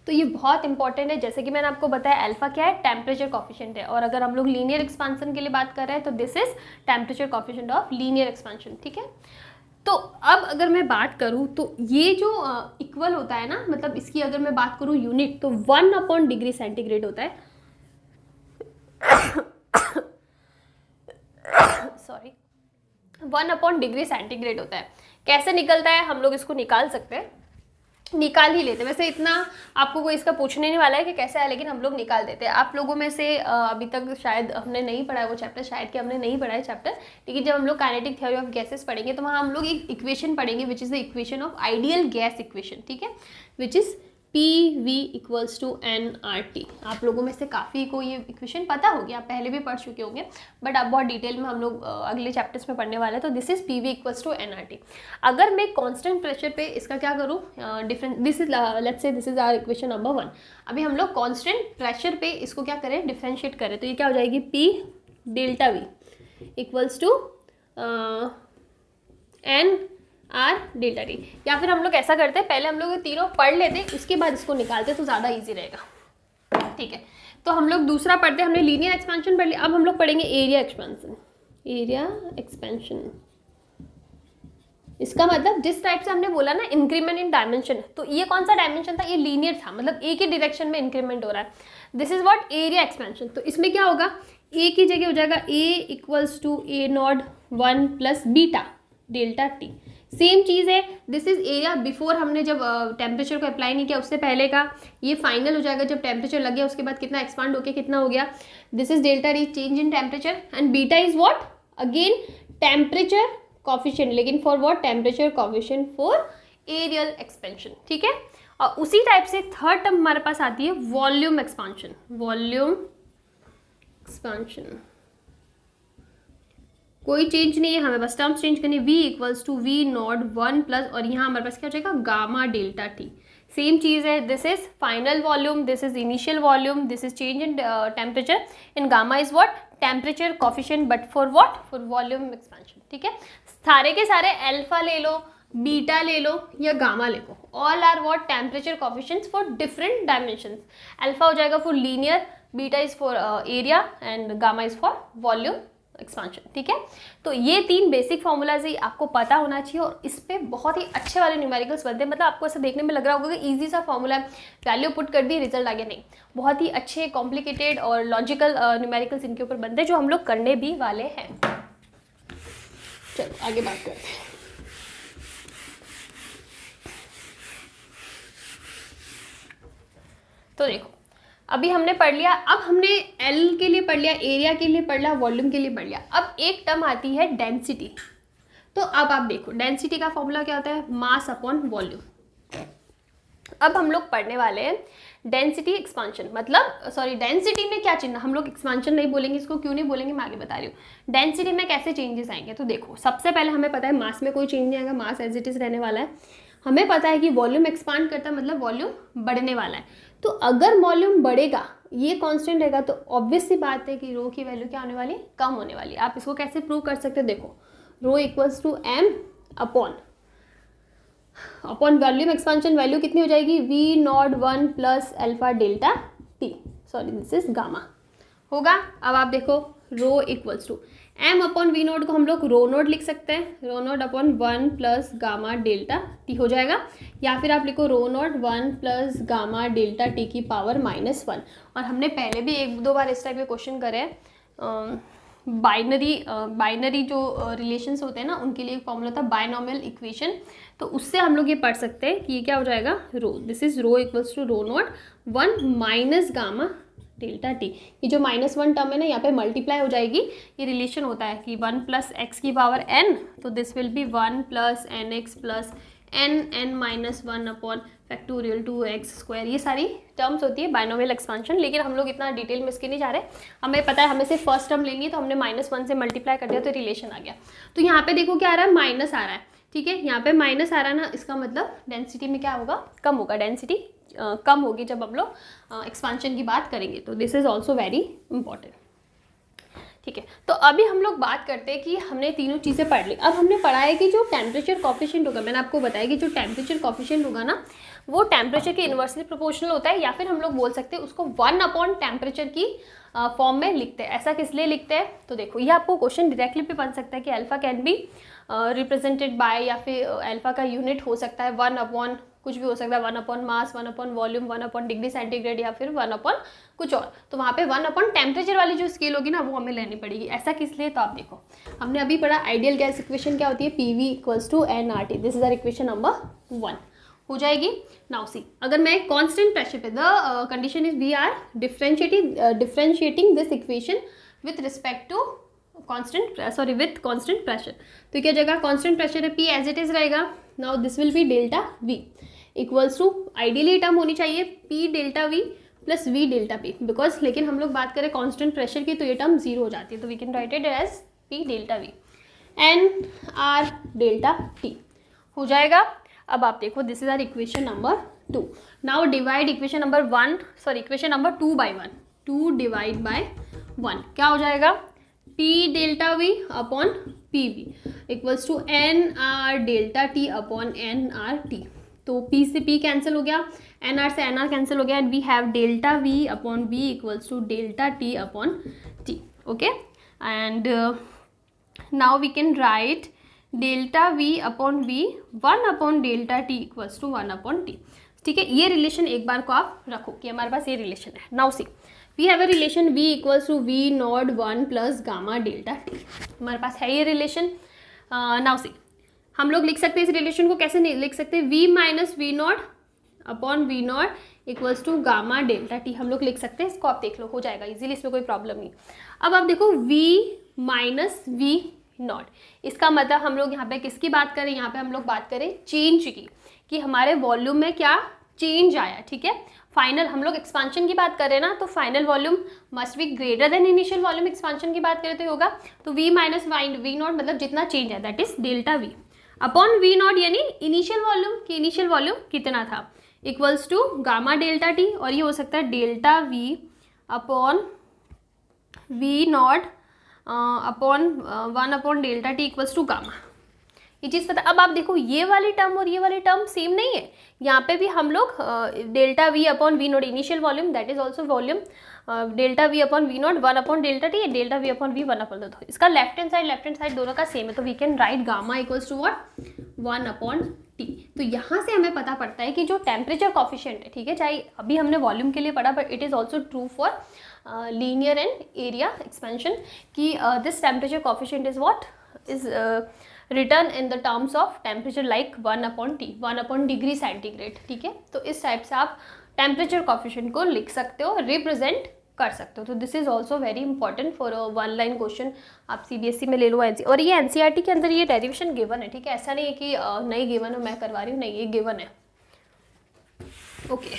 तो ये बहुत इंपॉर्टेंट है, जैसे कि मैंने आपको बताया अल्फा क्या है, टेम्परेचर कोफिशिएंट है। और अगर हम लोग लीनियर एक्सपांशन के लिए बात कर रहे हैं तो this is temperature coefficient of linear expansion, ठीक है। तो अब अगर मैं बात करूँ तो ये जो इक्वल होता है ना, मतलब इसकी अगर मैं बात करूँ यूनिट, तो 1 डिग्री सेंटीग्रेड होता है सॉरी 1 डिग्री सेंटीग्रेड होता है। कैसे निकलता है, हम लोग इसको निकाल सकते हैं। निकाल ही लेते। वैसे इतना आपको कोई इसका पूछने नहीं वाला है कि कैसे है, लेकिन हम लोग निकाल देते हैं। आप लोगों में से अभी तक शायद हमने नहीं पढ़ा है वो चैप्टर, शायद कि हमने नहीं पढ़ा है चैप्टर, लेकिन जब हम लोग काइनेटिक थ्योरी ऑफ गैसेस पढ़ेंगे तो वहाँ हम लोग एक इक्वेशन पढ़ेंगे which is the equation of ideal gas equation, ठीक है, which is PV equals to nRT। आप लोगों में से काफ़ी को ये इक्वेशन पता होगी, आप पहले भी पढ़ चुके होंगे, बट अब बहुत डिटेल में हम लोग अगले चैप्टर्स में पढ़ने वाले हैं। तो this is PV equals to nRT। अगर मैं कांस्टेंट प्रेशर पे इसका क्या करूँ, different, this is let's say this is our equation number 1। अभी हम लोग कांस्टेंट प्रेशर पे इसको क्या करें, डिफ्रेंशिएट करें, तो ये क्या हो जाएगी, P delta V equals to NR delta T. या फिर हम लोग ऐसा करते हैं, पहले हम लोग ये तीनों पढ़ लेते हैं, उसके बाद इसको निकालते तो ज़्यादा इजी रहेगा, ठीक है। तो हम लोग दूसरा पढ़ते हैं, हमने लीनियर एक्सपेंशन पढ़ लिया, अब हम लोग पढ़ेंगे एरिया एक्सपेंशन। एरिया एक्सपेंशन, इसका मतलब जिस टाइप से हमने बोला ना इंक्रीमेंट इन डायमेंशन, तो ये कौन सा डायमेंशन था, ये लीनियर था, मतलब एक ही डायरेक्शन में इंक्रीमेंट हो रहा है। This is what area expansion. तो इसमें क्या होगा, ए की जगह हो जाएगा A equals to A0 1 plus beta delta T. Same चीज़ है, दिस इज एरिया बिफोर, हमने जब टेम्परेचर को अप्लाई नहीं किया उससे पहले का, ये फाइनल हो जाएगा जब टेम्परेचर लग गया उसके बाद कितना एक्सपांड होके कितना हो गया। This is delta T, change in temperature, and beta is what, again temperature coefficient, लेकिन for what, temperature coefficient for areal expansion, ठीक है। और उसी टाइप से थर्ड टर्म हमारे पास आती है वॉल्यूम एक्सपांशन। वॉल्यूम एक्सपांशन कोई चेंज नहीं है, हमें बस टर्म्स चेंज करनी है। V equals to V0 1 plus, और यहाँ हमारे पास क्या हो जाएगा, गामा डेल्टा टी। सेम चीज़ है, this is final volume, this is initial volume, this is change in temperature, in gamma is what, temperature coefficient, but for what, for volume expansion, ठीक है। सारे के सारे अल्फा ले लो, बीटा ले लो या गामा ले लो, all are what, temperature coefficients for different dimensions. Alpha हो जाएगा for linear, beta is for area, and gamma is for volume expansion, ठीक है। तो ये तीन बेसिक फॉर्मूलाज ही आपको पता होना चाहिए, और इस पे बहुत ही अच्छे वाले न्यूमेरिकल्स बनते हैं। मतलब आपको ऐसा देखने में लग रहा होगा कि इजी सा फॉर्मूला है, वैल्यू पुट कर दी रिजल्ट आ गया, नहीं, बहुत ही अच्छे कॉम्प्लिकेटेड और लॉजिकल न्यूमेरिकल्स इनके ऊपर बनते हैं, जो हम लोग करने भी वाले हैं। चलो आगे बात करते हैं। तो देखो, अभी हमने पढ़ लिया, अब हमने L के लिए पढ़ लिया, एरिया के लिए पढ़ लिया, वॉल्यूम के लिए पढ़ लिया। अब एक टर्म आती है डेंसिटी। तो अब आप देखो, डेंसिटी का फॉर्मूला क्या होता है, मास अपॉन वॉल्यूम। अब हम लोग पढ़ने वाले हैं डेंसिटी एक्सपांशन, मतलब सॉरी, डेंसिटी में क्या चिन्ह, हम लोग एक्सपांशन नहीं बोलेंगे, इसको क्यों नहीं बोलेंगे मैं आगे बता रही हूँ। डेंसिटी में कैसे चेंजेस आएंगे, तो देखो, सबसे पहले हमें पता है मास में कोई चेंज नहीं आएगा, मास एज इट इज रहने वाला है। हमें पता है कि वॉल्यूम एक्सपांड करता है, मतलब वॉल्यूम बढ़ने वाला है। तो अगर वॉल्यूम बढ़ेगा, ये कांस्टेंट रहेगा, तो ऑब्वियस सी बात है कि रो की वैल्यू क्या होने वाली, कम होने वाली है। आप इसको कैसे प्रूव कर सकते हैं, देखो, rho equals to m upon volume expansion, value कितनी हो जाएगी, V0 1 plus alpha delta T, sorry this is gamma होगा। अब आप देखो, rho equals to m upon V0 को हम लोग रो नोट लिख सकते हैं, rho naught upon 1 plus gamma delta T हो जाएगा, या फिर आप लिखो rho naught 1 plus gamma delta T की पावर -1। और हमने पहले भी एक दो बार इस टाइप के क्वेश्चन करे हैं, बाइनरी जो रिलेशंस होते हैं ना, उनके लिए एक फॉर्मूला था बायनॉमियल इक्वेशन, तो उससे हम लोग ये पढ़ सकते हैं कि ये क्या हो जाएगा, rho, this is rho equals to rho naught 1 minus gamma delta T. ये जो -1 टर्म है ना, यहाँ पे मल्टीप्लाई हो जाएगी। ये रिलेशन होता है कि 1 प्लस एक्स की पावर n, तो this will be 1 plus n x plus n minus 1 upon factorial 2x²। ये सारी टर्म्स होती है बायनोमियल एक्सपांशन, लेकिन हम लोग इतना डिटेल में इसके नहीं जा रहे। हमें पता है हमें सिर्फ फर्स्ट टर्म लेनी है, तो हमने -1 से मल्टीप्लाई कर दिया तो रिलेशन आ गया। तो यहाँ पे देखो क्या आ रहा है, माइनस आ रहा है, ठीक है, यहाँ पे माइनस आ रहा है ना, इसका मतलब डेंसिटी में क्या होगा, कम होगा, डेंसिटी कम होगी जब हम लोग एक्सपांशन की बात करेंगे। तो this is also very important, ठीक है। तो अभी हम लोग बात करते हैं कि हमने तीनों चीज़ें पढ़ ली। अब हमने पढ़ा है कि जो टेम्परेचर कॉफिशिएंट होगा, मैंने आपको बताया कि जो टेम्परेचर कॉफिशिएंट होगा ना, वो टेम्परेचर के इन्वर्सली प्रोपोर्शनल होता है, या फिर हम लोग बोल सकते हैं उसको 1 अपॉन टेम्परेचर की फॉर्म में लिखते हैं। ऐसा किस लिए लिखते हैं, तो देखो, ये आपको क्वेश्चन डायरेक्टली भी बन सकता है कि alpha can be represented by, या फिर अल्फा का यूनिट हो सकता है 1 अपॉन कुछ भी हो सकता है, 1 upon mass, 1 upon volume, 1 upon degree centigrade, या फिर 1 अपॉन कुछ और। तो वहाँ पे 1 अपॉन टेम्परेचर वाली जो स्केल होगी ना, वो हमें लेनी पड़ेगी। ऐसा किस लिए, तो आप देखो, हमने अभी पढ़ा आइडियल गैस इक्वेशन क्या होती है, PV equals to nRT, this is our equation number 1। हो जाएगी। नाउ सी, अगर मैं कांस्टेंट प्रेशर पे, the condition is we are differentiating this equation with respect to with constant pressure, तो क्या जगह कांस्टेंट प्रेशर है P एज इट इज रहेगा। Now this will be delta V equals to, ideally term होनी चाहिए P delta V plus V delta P, because लेकिन हम लोग बात करें कांस्टेंट प्रेशर की तो ये टर्म जीरो हो जाती है, तो we can write it as P delta V and R delta T हो जाएगा। अब आप देखो, this is our equation number 2। Now divide equation number 2 by 1, 2 divide by 1 क्या हो जाएगा, P delta V upon P V equals to n R delta T upon n R T. तो P से P कैंसिल हो गया, n R से n R cancel हो गया, and we have delta V upon V equals to delta T upon T। Okay, and now we can write delta V upon V 1 upon delta T equals to 1 upon T। ठीक है, ये relation एक बार को आप रखो कि हमारे पास ये रिलेशन है। Now see, we have a relation V equals to V not 1 plus gamma delta T, हमारे पास है ये रिलेशन। नाउ सी, हम लोग लिख सकते हैं इस रिलेशन को, कैसे नहीं लिख सकते, V minus V not upon V not equals to gamma delta T, हम लोग लिख सकते हैं इसको, आप देख लो हो जाएगा इजीली, इसमें कोई प्रॉब्लम नहीं। अब आप देखो V माइनस वी नॉट, इसका मतलब हम लोग यहाँ पे किसकी बात करें, यहाँ पे हम लोग बात करें चेंज की, कि हमारे वॉल्यूम में क्या चेंज आया। ठीक है, फाइनल हम लोग एक्सपांशन की बात करें ना, तो final volume must be greater than initial volume, expansion की बात करें तो होगा, तो V माइनस वी नॉट मतलब जितना चेंज है that is delta V upon V not, यानी इनिशियल वॉल्यूम की इनिशियल वॉल्यूम कितना था, equals to gamma delta T, और ये हो सकता है delta V upon V not upon 1 upon delta T equals to gamma, ये चीज़ पता। अब आप देखो ये वाली टर्म और ये वाली टर्म सेम नहीं है, यहाँ पे भी हम लोग delta V upon V not initial volume that is also volume, delta V upon V not 1 upon delta T, delta V upon V 1 upon, तो इसका लेफ्ट हैंड साइड दोनों का सेम है, तो we can write gamma equals to what 1 upon T। तो यहाँ से हमें पता पड़ता है कि जो टेम्परेचर कॉफिशिएंट है, ठीक है, चाहे अभी हमने वॉल्यूम के लिए पढ़ा, but it is also true for linear and area expansion, कि this temperature coefficient is what is return in the terms of temperature like 1 upon T, 1 upon degree centigrade. ठीक है, तो इस टाइप से आप टेम्परेचर कॉफिशिएंट को लिख सकते हो, रिप्रेजेंट कर सकते हो। तो this is also very important for one line question, आप CBSE में ले लो और ये NCERT के अंदर ये डेरिवेशन गिवन है। ठीक है, ऐसा नहीं है कि नहीं गिवन है मैं करवा रही हूँ, नहीं, ये गिवन है। ओके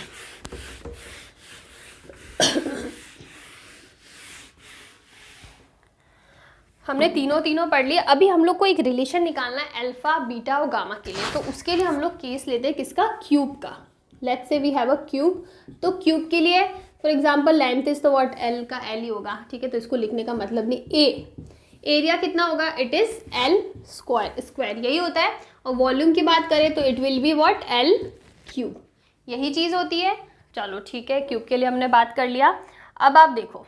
हमने तीनों पढ़ लिए। अभी हम लोग को एक रिलेशन निकालना है अल्फा बीटा और गामा के लिए, तो उसके लिए हम लोग केस लेते हैं किसका, क्यूब का। Let's say we have a cube, तो क्यूब के लिए फॉर एग्जांपल लेंथ इज तो व्हाट L का L ही होगा। ठीक है, तो इसको लिखने का मतलब नहीं, एरिया कितना होगा, इट इज L स्क्वायर यही होता है, और वॉल्यूम की बात करें तो it will be what L cube, यही चीज़ होती है। चलो ठीक है, क्यूब के लिए हमने बात कर लिया। अब आप देखो,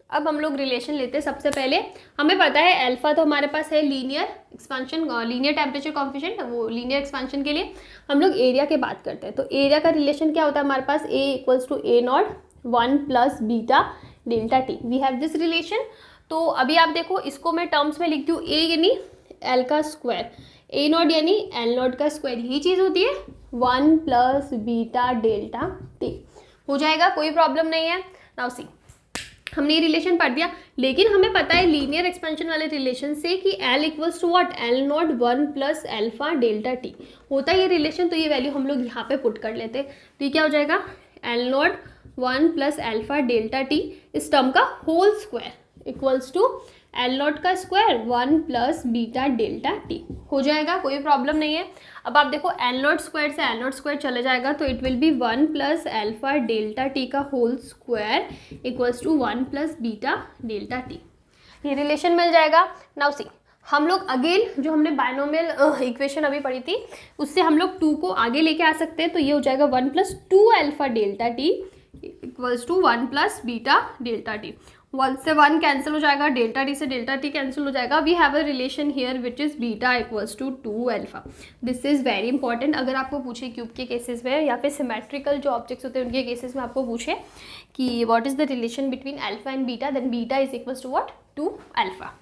अब हम लोग रिलेशन लेते हैं। सबसे पहले हमें पता है अल्फा तो हमारे पास है linear expansion, linear temperature coefficient, वो लीनियर एक्सपेंशन के लिए हम लोग एरिया की बात करते हैं। तो एरिया का रिलेशन क्या होता है हमारे पास, A equals to A not 1 plus beta delta T, we have this relation. तो अभी आप देखो, इसको मैं टर्म्स में लिखती हूँ, A यानी L का स्क्वायर, A नॉट यानी L नॉट का स्क्वायर, यही चीज़ होती है 1 प्लस बीटा डेल्टा T, हो जाएगा, कोई प्रॉब्लम नहीं है। नाउ सी, हमने ये रिलेशन पढ़ दिया, लेकिन हमें पता है लीनियर एक्सपेंशन वाले रिलेशन से कि L equals to what L not 1 plus alpha delta T होता है ये रिलेशन। तो ये वैल्यू हम लोग यहाँ पे पुट कर लेते हैं, तो ये क्या हो जाएगा, L not 1 plus alpha delta T इस टर्म का whole square equals to L naught का square 1 plus beta delta T, हो जाएगा, कोई प्रॉब्लम नहीं है। अब आप देखो, L नॉट स्क्वायर से L नॉट स्क्वायर चले जाएगा, तो it will be 1 plus alpha delta T का whole square equals to 1 plus beta delta T, ये रिलेशन मिल जाएगा। नाउ सी, हम लोग अगेन जो हमने बायनोमियल इक्वेशन अभी पढ़ी थी, उससे हम लोग 2 को आगे लेके आ सकते हैं। तो ये हो जाएगा 1 plus 2 alpha delta T equals to 1 plus beta delta T, 1 से 1 कैंसिल हो जाएगा, डेल्टा T से डेल्टा T कैंसिल हो जाएगा। We have a relation here which is beta equals to 2 alpha. This is very important, अगर आपको पूछे cube के केसेस में या फिर सिमेट्रिकल जो ऑब्जेक्ट्स होते हैं उनके केसेस में आपको पूछे कि what is the relation between alpha and beta, then beta is equals to what 2 alpha.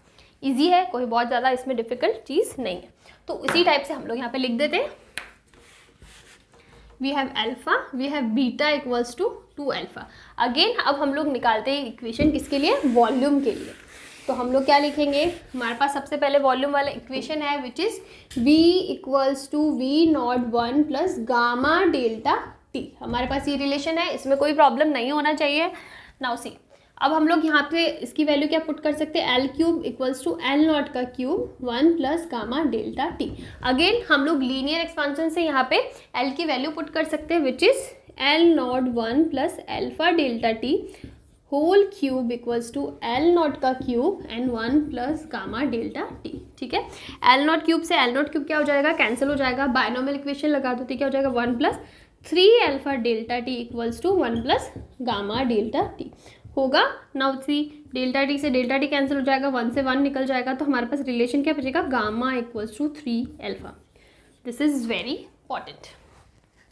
Easy है, कोई बहुत ज़्यादा इसमें डिफिकल्ट चीज़ नहीं है। तो इसी टाइप से हम लोग यहाँ पे लिख देते हैं we have alpha, we have beta equals to 2 alpha. Again अब हम लोग निकालते हैं इक्वेशन किसके लिए, वॉल्यूम के लिए। तो हम लोग क्या लिखेंगे, हमारे पास सबसे पहले वॉल्यूम वाला इक्वेशन है which is v equals to V not 1 plus gamma delta T. हमारे पास ये रिलेशन है, इसमें कोई प्रॉब्लम नहीं होना चाहिए। नाउ सी, अब हम लोग यहाँ पे इसकी वैल्यू क्या पुट कर सकते हैं, L cube equals to L naught का cube 1 plus gamma delta T. Again हम लोग लीनियर एक्सपांशन से यहाँ पे एल की वैल्यू पुट कर सकते हैं which is L naught 1 plus alpha delta T whole cube equals to L naught का cube and 1 plus gamma delta T. ठीक है, एल नॉट क्यूब से एल नॉट क्यूब क्या हो जाएगा, कैंसिल हो जाएगा, बायनोमियल इक्वेशन लगा दो तो क्या हो जाएगा 1 plus 3 alpha delta T equals to 1 plus gamma delta T होगा। नाउ सी, डेल्टा टी से डेल्टा टी कैंसिल हो जाएगा, 1 से 1 निकल जाएगा, तो हमारे पास रिलेशन क्या बचेगा, gamma equals to 3 alpha. This is very important.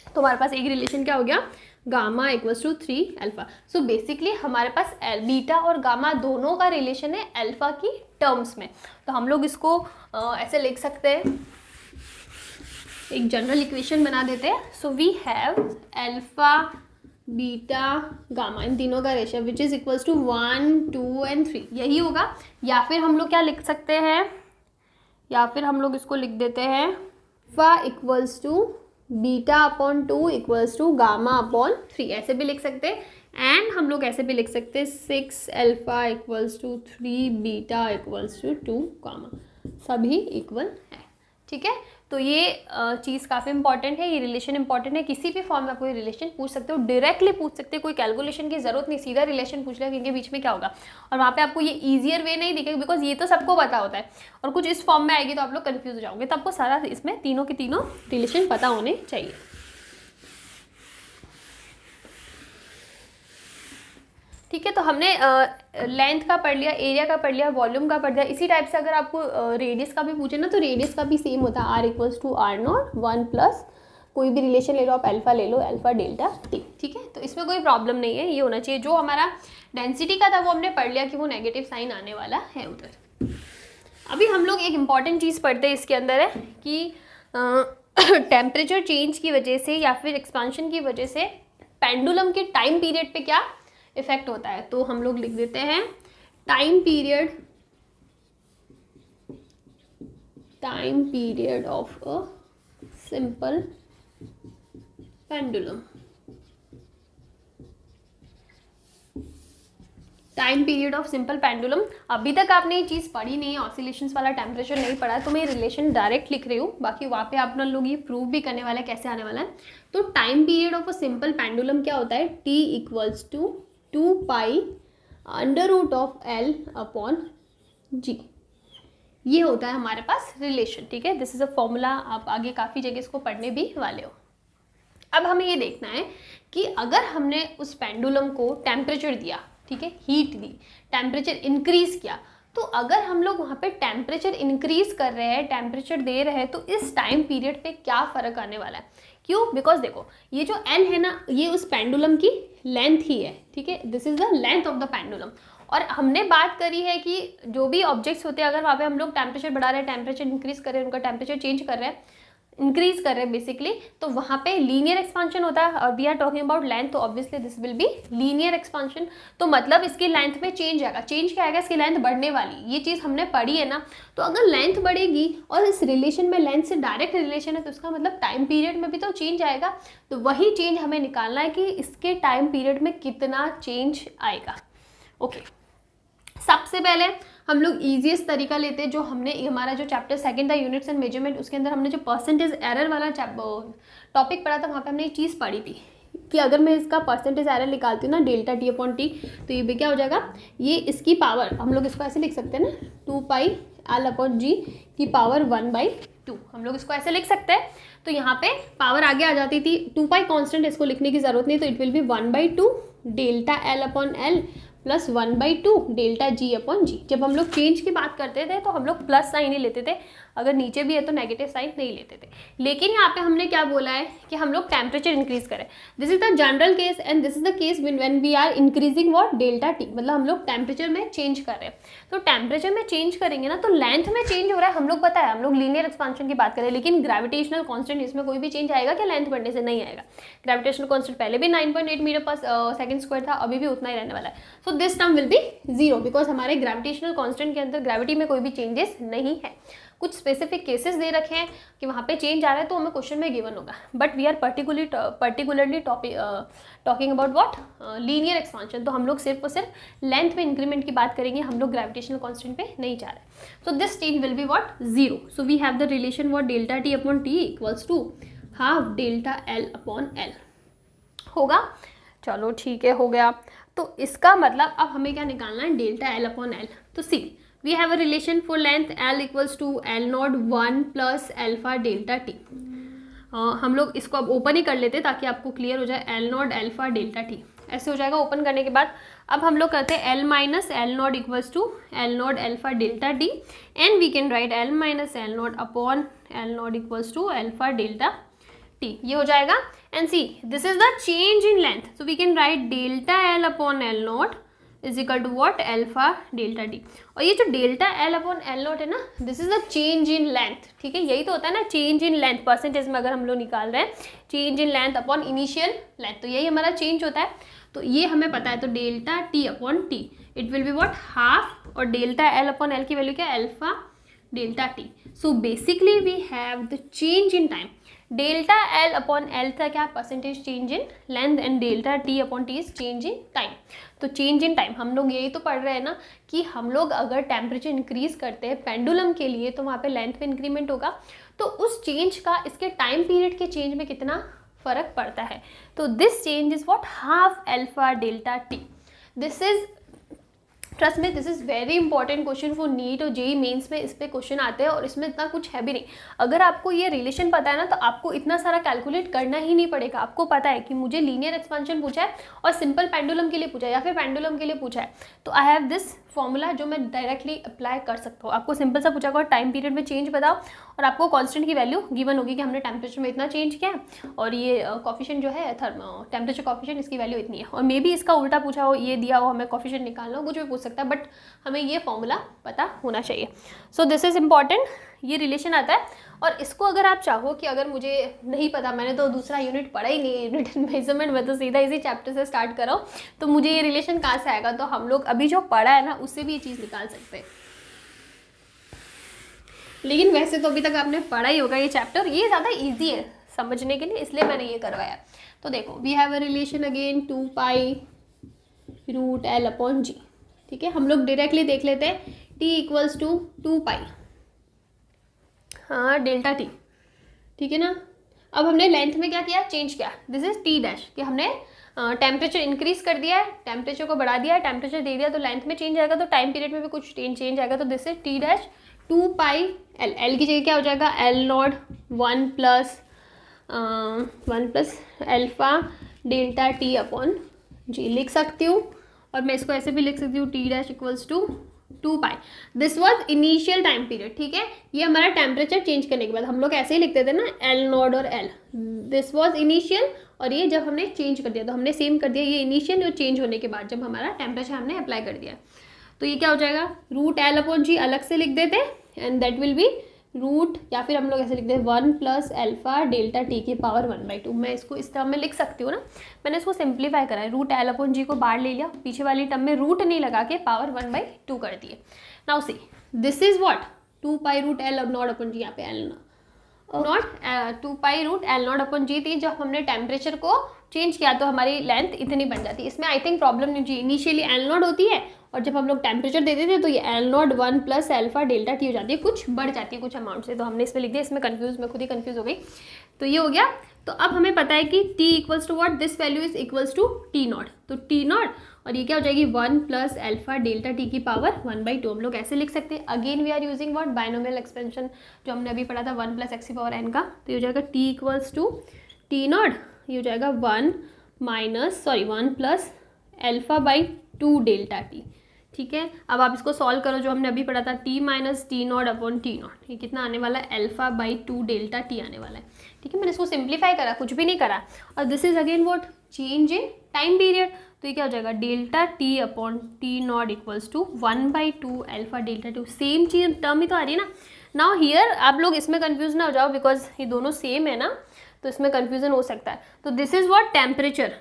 तो हमारे पास एक रिलेशन क्या हो गया, gamma equals to 3 alpha. So basically हमारे पास बीटा और गामा दोनों का रिलेशन है अल्फा की टर्म्स में। तो हम लोग इसको ऐसे लिख सकते हैं, एक जनरल इक्वेशन बना देते हैं। So we have alpha beta gamma इन तीनों का ratio which is equals to 1 2 and 3, यही होगा। या फिर हम लोग क्या लिख सकते हैं, या फिर हम लोग इसको लिख देते हैं alpha equals to beta upon 2 equals to gamma upon 3, ऐसे भी लिख सकते हैं। एंड हम लोग ऐसे भी लिख सकते हैं 6 alpha equals to 3 beta equals to 2 gamma, सभी इक्वल है। ठीक है, तो ये चीज़ काफ़ी इंपॉर्टेंट है, ये रिलेशन इंपॉर्टेंट है। किसी भी फॉर्म में आप कोई रिलेशन पूछ सकते हो, डायरेक्टली पूछ सकते हो, कोई कैलकुलेशन की ज़रूरत नहीं, सीधा रिलेशन पूछ रहे हो कि इनके बीच में क्या होगा। और वहाँ पे आपको ये ईजियर वे नहीं दिखेगा, बिकॉज ये तो सबको पता होता है, और कुछ इस फॉर्म में आएगी तो आप लोग कन्फ्यूज हो जाओगे। तो आपको सारा इसमें तीनों के तीनों रिलेशन पता होने चाहिए। ठीक है, तो हमने लेंथ का पढ़ लिया, एरिया का पढ़ लिया, वॉल्यूम का पढ़ लिया। इसी टाइप से अगर आपको रेडियस का भी पूछे ना, तो रेडियस का भी सेम होता है, R equals to R not 1 plus कोई भी रिलेशन ले लो आप, अल्फा ले लो, अल्फा डेल्टा टी। ठीक है, तो इसमें कोई प्रॉब्लम नहीं है, ये होना चाहिए। जो हमारा डेंसिटी का था वो हमने पढ़ लिया कि वो नेगेटिव साइन आने वाला है उधर। अभी हम लोग एक इम्पॉर्टेंट चीज़ पढ़ते हैं इसके अंदर है कि टेम्परेचर चेंज की वजह से या फिर एक्सपांशन की वजह से पेंडुलम के टाइम पीरियड पे क्या इफेक्ट होता है। तो हम लोग लिख देते हैं time period of a simple pendulum. Time period of simple pendulum. अभी तक आपने ये चीज़ पढ़ी नहीं है, ऑसिलेशंस वाला टेम्परेचर नहीं पढ़ा, तो मैं रिलेशन डायरेक्ट लिख रही हूँ, बाकी वहाँ पे आप लोग ये प्रूव भी करने वाला है कैसे आने वाला है। तो time period of a simple pendulum क्या होता है, T equals to 2 pi under root of L upon G, ये होता है हमारे पास रिलेशन। ठीक है, दिस इज अ फॉर्मूला, आप आगे काफ़ी जगह इसको पढ़ने भी वाले हो। अब हमें ये देखना है कि अगर हमने उस पेंडुलम को टेम्परेचर दिया, ठीक है, हीट दी, टेम्परेचर इंक्रीज किया, तो अगर हम लोग वहाँ पे टेम्परेचर इंक्रीज कर रहे हैं, टेम्परेचर दे रहे हैं, तो इस टाइम पीरियड पे क्या फ़र्क आने वाला है। क्यों, बिकॉज देखो ये जो एन है ना, ये उस पेंडुलम की लेंथ ही है। ठीक है, this is the length of the pendulum. और हमने बात करी है कि जो भी ऑब्जेक्ट्स होते हैं, अगर वहाँ पे हम लोग टेम्परेचर बढ़ा रहे हैं, टेम्परेचर इंक्रीज कर रहे हैं, उनका टेम्परेचर चेंज कर रहे हैं, इंक्रीज कर रहे हैं बेसिकली, तो वहाँ पे लीनियर एक्सपांशन होता है। और we are talking about length, तो obviously this will be linear expansion. तो मतलब इसकी लेंथ में चेंज आएगा। चेंज क्या आएगा, इसकी लेंथ बढ़ने वाली, ये चीज़ हमने पढ़ी है ना। तो अगर लेंथ बढ़ेगी और इस रिलेशन में लेंथ से डायरेक्ट रिलेशन है, तो इसका मतलब टाइम पीरियड में भी तो चेंज आएगा। तो वही चेंज हमें निकालना है कि इसके टाइम पीरियड में कितना चेंज आएगा। ओके, सबसे पहले हम लोग ईजीएस्ट तरीका लेते हैं, जो हमने हमारा जो चैप्टर सेकंड था यूनिट्स एंड मेजरमेंट, उसके अंदर हमने जो परसेंटेज एरर वाला टॉपिक पढ़ा था, वहाँ पे हमने एक चीज़ पढ़ी थी कि अगर मैं इसका परसेंटेज एरर निकालती हूँ ना, डेल्टा टी अपॉन टी, तो ये भी क्या हो जाएगा, ये इसकी पावर, हम लोग इसको ऐसे लिख सकते हैं ना, 2 पाई एल अपॉन जी की पावर 1/2, हम लोग इसको ऐसे लिख सकते हैं। तो यहाँ पे पावर आगे आ जाती थी, 2 पाई कॉन्स्टेंट, इसको लिखने की जरूरत नहीं, तो it will be 1/2 delta L upon L plus 1/2 delta G upon G. जब हम लोग चेंज की बात करते थे तो हम लोग प्लस साइन ही लेते थे, अगर नीचे भी है तो नेगेटिव साइन नहीं लेते थे। लेकिन यहाँ पे हमने क्या बोला है कि हम लोग टेम्परेचर इंक्रीज करें। This is the general case and this is the case when we are increasing what delta T, मतलब हम लोग टेम्परेचर में चेंज कर रहे हैं। तो टेम्परेचर में चेंज करेंगे ना तो लेंथ में चेंज हो रहा है, हम लोग पता है, हम लोग लीनियर एक्सपांशन की बात करें, लेकिन ग्रेविटेशनल कांस्टेंट इसमें कोई भी चेंज आएगा क्या लेंथ बढ़ने से? नहीं आएगा। ग्रेविटेशनल कांस्टेंट पहले भी 9.8 मीटर पर सेकंड स्क्वायर था, अभी भी उतना ही रहने वाला है। So this term will be zero because हमारे ग्रेविटेशनल कांस्टेंट के अंदर ग्रेविटी में कोई भी चेंजेस नहीं है। कुछ स्पेसिफिक केसेस दे रखे हैं कि वहाँ पे चेंज आ रहा है तो हमें क्वेश्चन में गिवन होगा, but we are particularly talking about what linear expansion. तो हम लोग सिर्फ और सिर्फ लेंथ में इंक्रीमेंट की बात करेंगे, हम लोग ग्रेविटेशनल कांस्टेंट पे नहीं जा रहे। So this change will be what zero. So we have the relation what delta T upon T equals to half delta L upon L होगा। चलो ठीक है, हो गया। तो इसका मतलब अब हमें क्या निकालना है? Delta L upon L. तो see we have a relation for length L equals to L naught 1 plus alpha delta T. हम लोग इसको अब ओपन ही कर लेते ताकि आपको क्लियर हो जाए। L not alpha delta T ऐसे हो जाएगा। ओपन करने के बाद अब हम लोग करते हैं L minus L not equals to L not alpha delta T and we can write L minus L not upon L not equals to alpha delta T. ये हो जाएगा। And see this is the change in length, so we can write delta L upon L not is equal to what alpha delta T. और ये जो delta L upon L not है ना, this is the change in length. ठीक है, यही तो होता है ना चेंज इन लेंथ, परसेंटेज में अगर हम लोग निकाल रहे हैं change in length upon initial length, तो यही हमारा चेंज होता है। तो ये हमें पता है। तो delta T upon T it will be what half, और डेल्टा एल अपॉन एल की वैल्यू क्या है? Alpha delta T. So basically we have the change in time. Delta L upon L था क्या? Percentage change in length and delta T upon T is change in time. तो change in time हम लोग यही तो पढ़ रहे हैं ना कि हम लोग अगर टेम्परेचर इंक्रीज करते हैं पेंडुलम के लिए तो वहाँ पे लेंथ में इंक्रीमेंट होगा, तो उस चेंज का इसके टाइम पीरियड के चेंज में कितना फर्क पड़ता है। तो this change is what half alpha delta T. This is trust में this is very important question for NEET और जेई मेंस में इस पे क्वेश्चन आते हैं और इसमें इतना कुछ है भी नहीं। अगर आपको ये रिलेशन पता है ना तो आपको इतना सारा कैलकुलेट करना ही नहीं पड़ेगा। आपको पता है कि मुझे लीनियर एक्सपांशन पूछा है और सिंपल पेंडुलम के लिए पूछा है या फिर पेंडुलम के लिए पूछा है, तो आई हैव दिस फॉर्मूला जो मैं डायरेक्टली अप्लाई कर सकता हूँ। आपको सिंपल सा पूछा होगा टाइम पीरियड में चेंज बताओ और आपको कांस्टेंट की वैल्यू गिवन होगी कि हमने टेम्परेचर में इतना चेंज किया है और ये कॉफिशिएंट जो है टेम्परेचर कॉफिशिएंट इसकी वैल्यू इतनी है। और मे बी इसका उल्टा पूछा हो, ये दिया हो हमें कॉफिशिएंट निकालना हो, कुछ भी पूछ सकता है, बट हमें ये फॉर्मूला पता होना चाहिए। सो दिस इज इम्पॉर्टेंट, ये रिलेशन आता है। और इसको अगर आप चाहो कि अगर मुझे नहीं पता, मैंने तो दूसरा यूनिट पढ़ा ही नहीं, यूनिट मेजरमेंट में तो सीधा इसी चैप्टर से स्टार्ट करो, तो मुझे ये रिलेशन कहाँ से आएगा? तो हम लोग अभी जो पढ़ा है ना उससे भी ये चीज़ निकाल सकते हैं। लेकिन वैसे तो अभी तक आपने पढ़ा ही होगा ये चैप्टर, ये ज़्यादा ईजी है समझने के लिए, इसलिए मैंने ये करवाया। तो देखो we have a relation again 2 pi root L upon G. ठीक है, हम लोग डायरेक्टली देख लेते हैं टी इक्वल्स टू 2 पाई हाँ डेल्टा टी। ठीक है ना। अब हमने लेंथ में क्या किया? चेंज किया। दिस इज टी डैश कि हमने टेम्परेचर इंक्रीज कर दिया है, टेम्परेचर को बढ़ा दिया है, टेम्परेचर दे दिया, तो लेंथ में चेंज आएगा, तो टाइम पीरियड में भी कुछ चेंज आएगा। तो this is T dash 2 pi L. L की जगह क्या हो जाएगा? L naught 1 plus alpha delta T upon G लिख सकती हूँ। और मैं इसको ऐसे भी लिख सकती हूँ T dash equals to 2 pi. This was initial time period. ठीक है, ये हमारा टेम्परेचर चेंज करने के बाद हम लोग ऐसे ही लिखते थे ना एल नॉट और एल। दिस वॉज इनिशियल, और ये जब हमने चेंज कर दिया तो हमने सेम कर दिया, ये इनिशियल और चेंज होने के बाद जब हमारा टेम्परेचर हमने अप्लाई कर दिया। तो ये क्या हो जाएगा? रूट एल अपॉन जी अलग से लिख देते and that will be root, या फिर हम लोग ऐसे लिखते हैं 1 प्लस एल्फा डेल्टा टी की पावर 1/2। मैं इसको इस टर्म में लिख सकती हूँ ना, मैंने इसको सिंप्लीफाई करा है। रूट एल अपॉन जी को बाहर ले लिया, पीछे वाली टर्म में रूट नहीं लगा के पावर 1/2 कर दिए। Now see this is what 2 pi root L not upon G, यहाँ पे L naught 2 pi root L not upon G थी। जब हमने टेम्परेचर को चेंज किया तो हमारी लेंथ इतनी बन जाती है। इसमें आई थिंक प्रॉब्लम नहीं चाहिए, इनिशियली एल नॉट होती है और जब हम लोग टेम्परेचर देते थे तो ये L naught 1 plus alpha delta T हो जाती है, कुछ बढ़ जाती है कुछ अमाउंट से, तो हमने इसमें लिख दिया। इसमें मैं खुद ही कंफ्यूज हो गई। तो ये हो गया। तो अब हमें पता है कि t equals to what, this value is equals to T not. तो टी नॉट और ये क्या हो जाएगी 1 प्लस एल्फा डेल्टा टी की पावर 1/2। हम लोग ऐसे लिख सकते हैं। Again we are using what binomial expansion जो हमने अभी पढ़ा था 1 प्लस एक्स की पावर n का। तो ये हो जाएगा t equals to T not, ये हो जाएगा 1 plus alpha by 2 delta T. ठीक है। अब आप इसको सॉल्व करो, जो हमने अभी पढ़ा था T minus T not upon T not, ये कितना आने वाला है, अल्फा बाई 2 डेल्टा टी आने वाला है। ठीक है, मैंने इसको सिंप्लीफाई करा, कुछ भी नहीं करा। और this is again what, change in time period, तो ये क्या हो जाएगा, delta T upon T not equals to 1/2 alpha delta T. Same चीज टर्म ही तो आ रही है ना। नाउ हियर आप लोग इसमें कंफ्यूज ना हो जाओ, बिकॉज ये दोनों सेम है ना, तो इसमें कंफ्यूजन हो सकता है। तो this is what temperature,